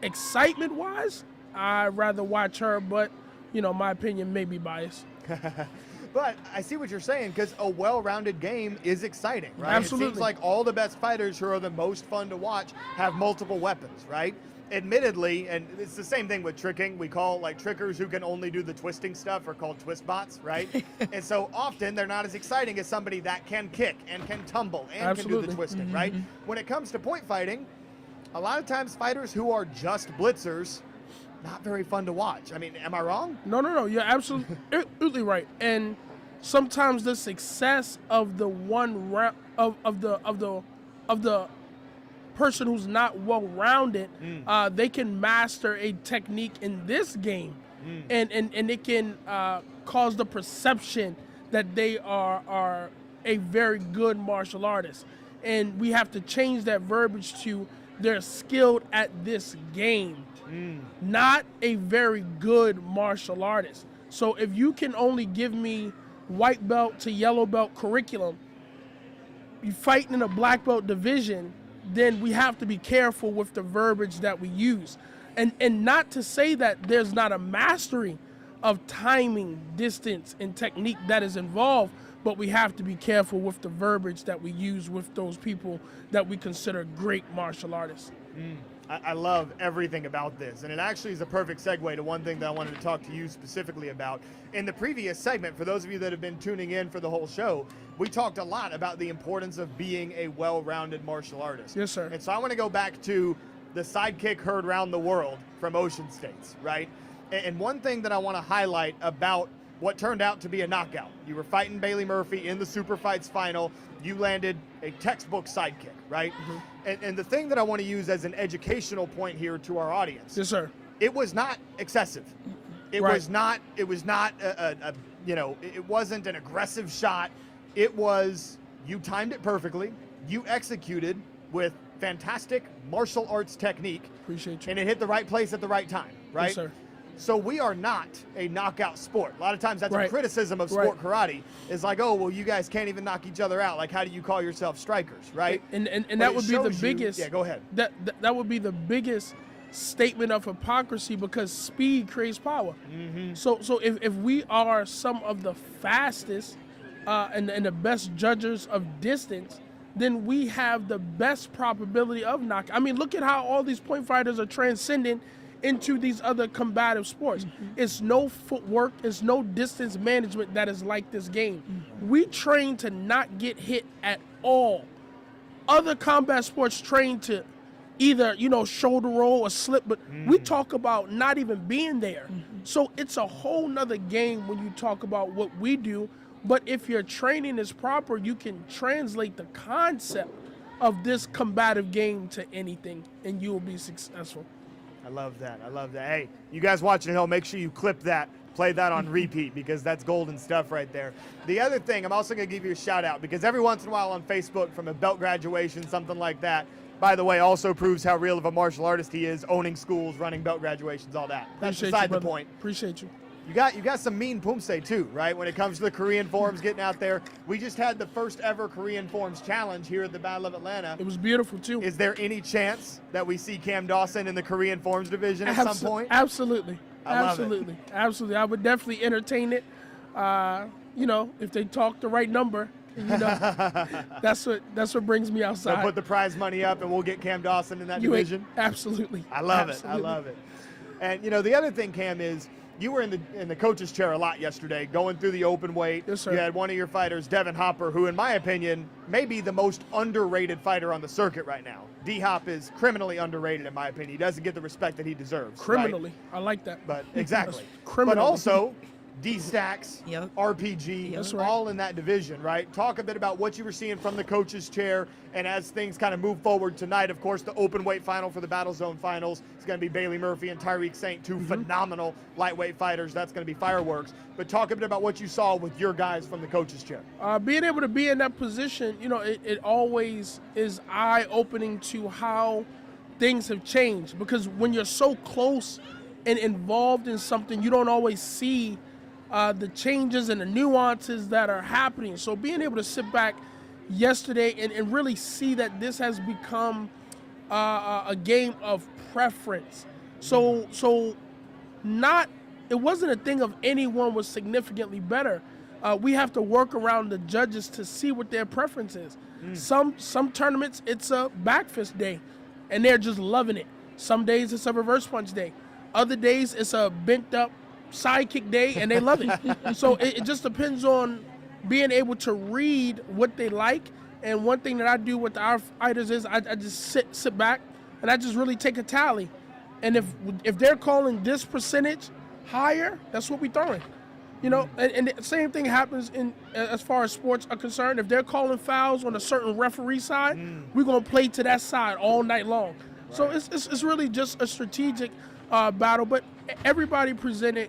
excitement-wise, I'd rather watch her, but, my opinion may be biased. But I see what you're saying, because a well-rounded game is exciting, right? Absolutely. It seems like all the best fighters who are the most fun to watch have multiple weapons, right? Admittedly, and it's the same thing with tricking, we call trickers who can only do the twisting stuff are called twist bots, right? And so often they're not as exciting as somebody that can kick and can tumble and Absolutely. can do the twisting, right? When it comes to point fighting, a lot of times fighters who are just blitzers, not very fun to watch. I mean, am I wrong? No. You're absolutely right. And sometimes the success of the one round of the person who's not well-rounded, they can master a technique in this game, and it can cause the perception that they are a very good martial artist. And we have to change that verbiage to they're skilled at this game, not a very good martial artist. So if you can only give me white belt to yellow belt curriculum, you fighting in a black belt division, then we have to be careful with the verbiage that we use. And not to say that there's not a mastery of timing, distance, and technique that is involved, but we have to be careful with the verbiage that we use with those people that we consider great martial artists. I love everything about this, and it actually is a perfect segue to one thing that I wanted to talk to you specifically about. In the previous segment, for those of you that have been tuning in for the whole show, we talked a lot about the importance of being a well-rounded martial artist. Yes, sir. And so I want to go back to the sidekick heard round the world from Ocean States, right? And one thing that I want to highlight about what turned out to be a knockout. You were fighting Bailey Murphy in the Super Fights final. You landed a textbook sidekick, right? And the thing that I want to use as an educational point here to our audience. Yes, sir. It was not excessive. It Right. was not it wasn't an aggressive shot. It was, you timed it perfectly. You executed with fantastic martial arts technique. Appreciate you. And it hit the right place at the right time, right? Yes, sir. So we are not a knockout sport. A lot of times that's a Right. criticism of sport karate. Is like, oh, well, you guys can't even knock each other out. Like, how do you call yourself strikers, right? And But that it would be the shows you- biggest. Yeah, go ahead. That would be the biggest statement of hypocrisy, because speed creates power. So if we are some of the fastest and the best judges of distance, then we have the best probability of knockout. I mean, look at how all these point fighters are transcending into these other combative sports. It's no footwork, it's no distance management that is like this game. We train to not get hit at all. Other combat sports train to either, shoulder roll or slip, but we talk about not even being there. So it's a whole nother game when you talk about what we do. But if your training is proper, you can translate the concept of this combative game to anything, and you will be successful. I love that. Hey, you guys watching at home, make sure you clip that, play that on repeat, because that's golden stuff right there. The other thing, I'm also going to give you a shout out, because every once in a while on Facebook, from a belt graduation, something like that, by the way, also proves how real of a martial artist he is, owning schools, running belt graduations, all that. That's Appreciate beside you, the brother. point. Appreciate you. You got some mean Pumse too, right? When it comes to the Korean forms getting out there. We just had the first ever Korean forms challenge here at the Battle of Atlanta. It was beautiful too. Is there any chance that we see Cam Dawson in the Korean forms division at some point? Absolutely. I love it. Absolutely. I would definitely entertain it. If they talk the right number, that's what brings me So outside. put the prize money up and we'll get Cam Dawson in that division. Absolutely. I love it. Absolutely. And the other thing, Cam, is you were in the coach's chair a lot yesterday, going through the open weight. Yes, sir. You had one of your fighters, Devin Hopper, who, in my opinion, may be the most underrated fighter on the circuit right now. D-Hop is criminally underrated, in my opinion. He doesn't get the respect that he deserves. Criminally. Right? I like that. But exactly. Criminally. But also, D-Stacks, Yep. RPG, That's right. all in that division, right? Talk a bit about what you were seeing from the coach's chair, and as things kind of move forward tonight, of course, the open weight final for the Battle Zone finals is going to be Bailey Murphy and Tyreek Saint, two phenomenal lightweight fighters. That's going to be fireworks. But talk a bit about what you saw with your guys from the coach's chair. Being able to be in that position, it always is eye-opening to how things have changed. Because when you're so close and involved in something, you don't always see the changes and the nuances that are happening. So being able to sit back yesterday and really see that this has become a game of preference. So it wasn't a thing of anyone was significantly better. We have to work around the judges to see what their preference is. Some tournaments, it's a back fist day, and they're just loving it. Some days it's a reverse punch day. Other days it's a bent up sidekick day, and they love it. So it just depends on being able to read what they like. And one thing that I do with our fighters is I just sit back and I just really take a tally. And if they're calling this percentage higher, that's what we're throwing. And the same thing happens as far as sports are concerned. If they're calling fouls on a certain referee side, we're gonna play to that side all night long. Right. So it's really just a strategic battle. But everybody presented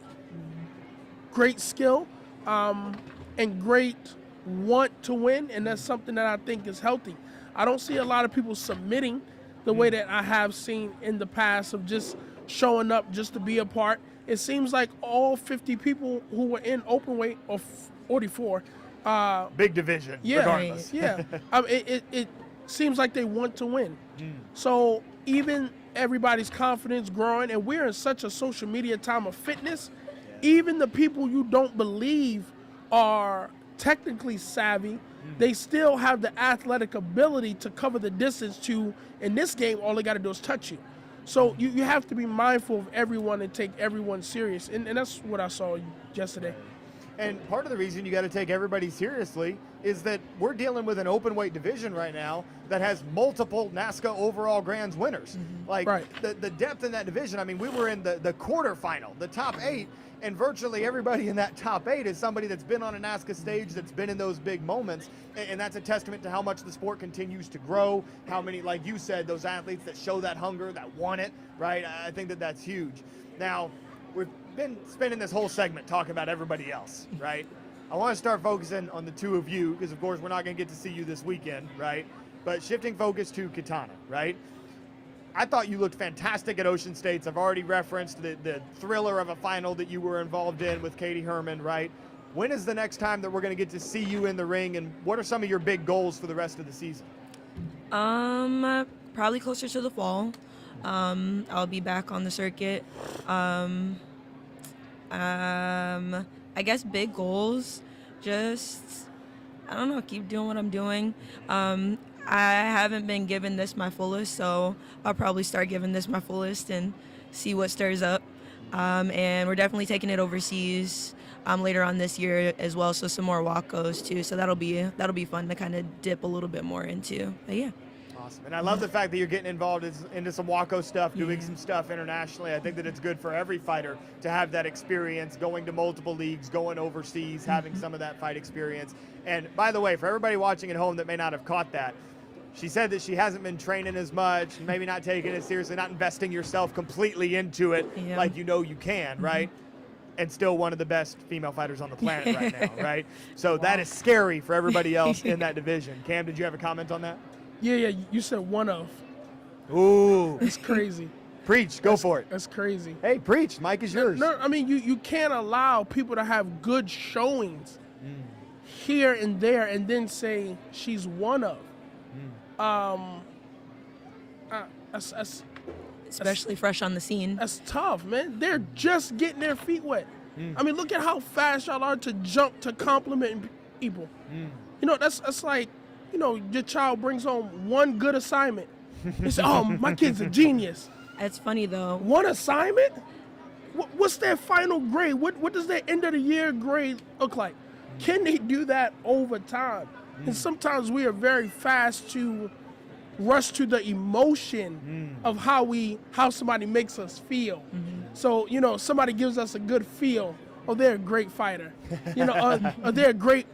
great skill and great want to win, and that's something that I think is healthy. I don't see a lot of people submitting the way that I have seen in the past of just showing up just to be a part. It seems like all 50 people who were in open weight, or 44. Big division, regardless. Yeah. It seems like they want to win. So even everybody's confidence growing, and we're in such a social media time of fitness, even the people you don't believe are technically savvy, they still have the athletic ability to cover the distance to, in this game, all they got to do is touch you. So you have to be mindful of everyone and take everyone serious. And that's what I saw yesterday. And part of the reason you got to take everybody seriously is that we're dealing with an open weight division right now that has multiple NASCA overall grands winners. Like Right. the depth in that division, I mean, we were in the quarterfinal, the top 8, and virtually everybody in that top 8 is somebody that's been on a NASCA stage, that's been in those big moments, and that's a testament to how much the sport continues to grow, how many, like you said, those athletes that show that hunger, that want it, right? I think that's huge. Now, we've been spending this whole segment talking about everybody else, right? I want to start focusing on the two of you, because of course we're not going to get to see you this weekend, right? But shifting focus to Katana, right? I thought you looked fantastic at Ocean States. I've already referenced the thriller of a final that you were involved in with Katie Herman, right? When is the next time that we're going to get to see you in the ring, and what are some of your big goals for the rest of the season? Probably closer to the fall. I'll be back on the circuit. I guess big goals, just, I don't know, keep doing what I'm doing. I haven't been given this my fullest, so I'll probably start giving this my fullest and see what stirs up. And we're definitely taking it overseas later on this year as well, so some more walkos too. So that'll be fun to kind of dip a little bit more into. But yeah. Awesome. And I love the fact that you're getting involved into some WACO stuff, doing some stuff internationally. I think that it's good for every fighter to have that experience, going to multiple leagues, going overseas, having some of that fight experience. And by the way, for everybody watching at home that may not have caught that, she said that she hasn't been training as much, maybe not taking it seriously, not investing yourself completely into it like you know you can, right? And still one of the best female fighters on the planet right now, right? So that is scary for everybody else in that division. Cam, did you have a comment on that? Yeah, you said one of. Ooh. It's crazy. Preach, go for it. That's crazy. Hey, preach, Mike is yours. No, I mean, you can't allow people to have good showings here and there and then say she's one of. Especially fresh on the scene. That's tough, man. They're just getting their feet wet. I mean, look at how fast y'all are to jump to complimenting people. You know, that's like, you know, your child brings home one good assignment. You say, oh, my kid's a genius. It's funny though. One assignment? What's their final grade? What does their end of the year grade look like? Can they do that over time? And sometimes we are very fast to rush to the emotion of how somebody makes us feel. So, you know, somebody gives us a good feel. oh, they're a great fighter. You know, they're great.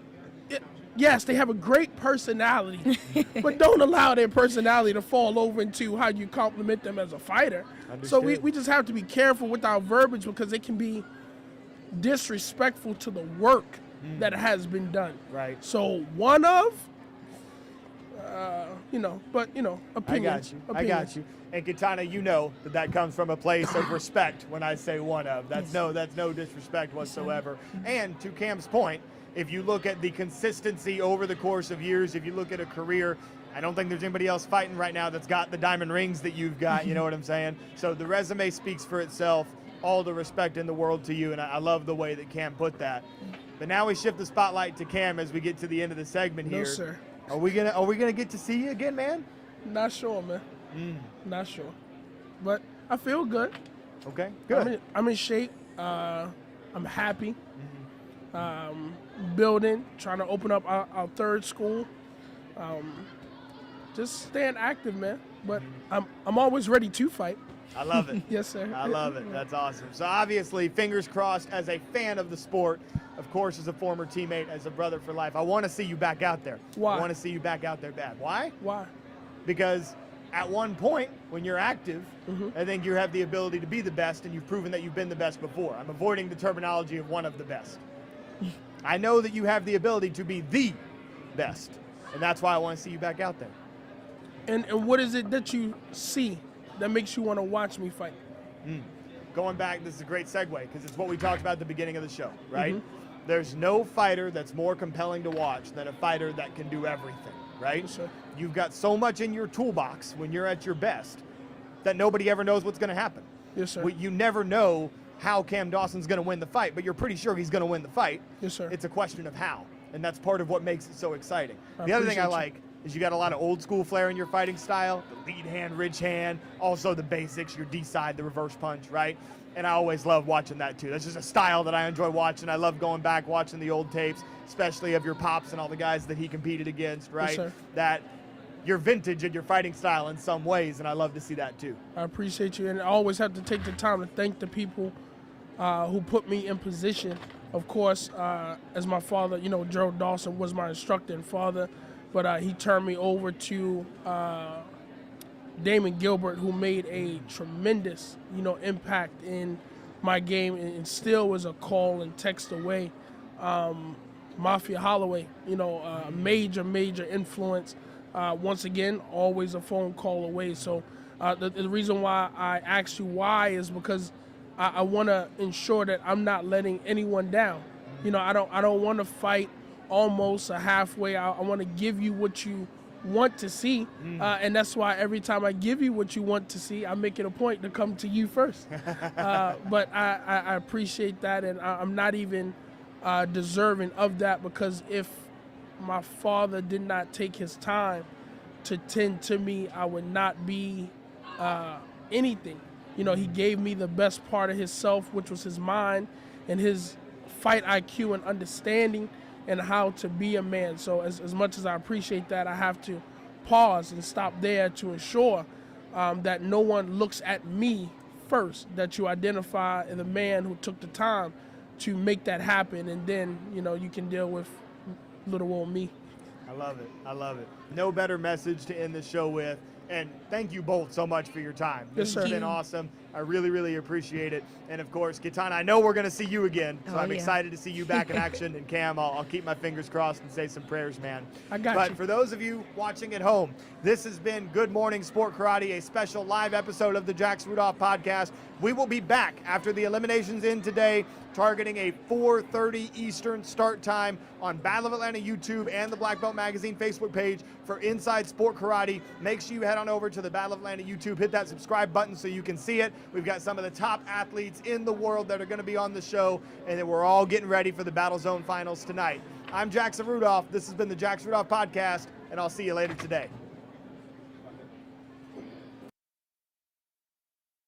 Yes, they have a great personality, but don't allow their personality to fall over into how you compliment them as a fighter. So we just have to be careful with our verbiage because it can be disrespectful to the work that has been done. Right. So one of, opinions. I got you. And Katana, you know that comes from a place of respect when I say one of. That's no disrespect whatsoever. And to Cam's point, if you look at the consistency over the course of years, if you look at a career, I don't think there's anybody else fighting right now that's got the diamond rings that you've got, you know what I'm saying? So the resume speaks for itself. All the respect in the world to you, and I love the way that Cam put that. But now we shift the spotlight to Cam as we get to the end of the segment here. No, sir. Are we gonna get to see you again, man? Not sure, man. Not sure. But I feel good. Okay, good. I'm in shape. I'm happy. Building, trying to open up our third school. Just staying active, man. But I'm always ready to fight. I love it. Yes, sir. I love it. That's awesome. So obviously, fingers crossed, as a fan of the sport, of course, as a former teammate, as a brother for life, I want to see you back out there. Why? I want to see you back out there bad. Why? Why? Because at one point, when you're active, I think you have the ability to be the best, and you've proven that you've been the best before. I'm avoiding the terminology of one of the best. I know that you have the ability to be the best, and that's why I want to see you back out there. And what is it that you see that makes you want to watch me fight? Going back, this is a great segue because it's what we talked about at the beginning of the show, right? There's no fighter that's more compelling to watch than a fighter that can do everything, right? Yes, sir. You've got so much in your toolbox when you're at your best that nobody ever knows what's going to happen. Yes, sir. You never know how Cam Dawson's going to win the fight, but you're pretty sure he's going to win the fight. Yes, sir. It's a question of how, and that's part of what makes it so exciting. I The other thing I appreciate like is you got a lot of old school flair in your fighting style, the lead hand, ridge hand, also the basics, your D-side, the reverse punch, right? And I always love watching that too. That's just a style that I enjoy watching. I love going back, watching the old tapes, especially of your pops and all the guys that he competed against, right? sir. That you're vintage in your fighting style in some ways, and I love to see that too. I appreciate you, and I always have to take the time to thank the people who put me in position. Of course, as my father, Gerald Dawson was my instructor and father, but he turned me over to Damon Gilbert, who made a tremendous, impact in my game, and still was a call and text away. Mafia Holloway, major influence. Once again, always a phone call away. So the reason why I asked you why is because I want to ensure that I'm not letting anyone down. I don't want to fight almost a halfway. I want to give you what you want to see, and that's why every time I give you what you want to see, I make it a point to come to you first. But I appreciate that, and I'm not even deserving of that, because if my father did not take his time to tend to me, I would not be anything. He gave me the best part of himself, which was his mind and his fight IQ and understanding and how to be a man. So as much as I appreciate that, I have to pause and stop there to ensure that no one looks at me first, that you identify the man who took the time to make that happen, and then, you can deal with little old me. I love it. I love it. No better message to end the show with. And thank you both so much for your time. Yes, sir. This has been awesome. I really, really appreciate it. And of course, Katana, I know we're going to see you again, so I'm excited to see you back in action. And Cam, I'll keep my fingers crossed and say some prayers, man. I got But you. for those of you watching at home, this has been Good Morning Sport Karate, a special live episode of the Jackson Rudolph podcast. We will be back after the eliminations in today, targeting a 4:30 Eastern start time on Battle of Atlanta YouTube and the Black Belt Magazine Facebook page for Inside Sport Karate. Make sure you head on over to the Battle of Atlanta YouTube, hit that subscribe button so you can see it. We've got some of the top athletes in the world that are going to be on the show, and then we're all getting ready for the Battle Zone Finals tonight. I'm Jackson Rudolph. This has been the Jackson Rudolph podcast, and I'll see you later today.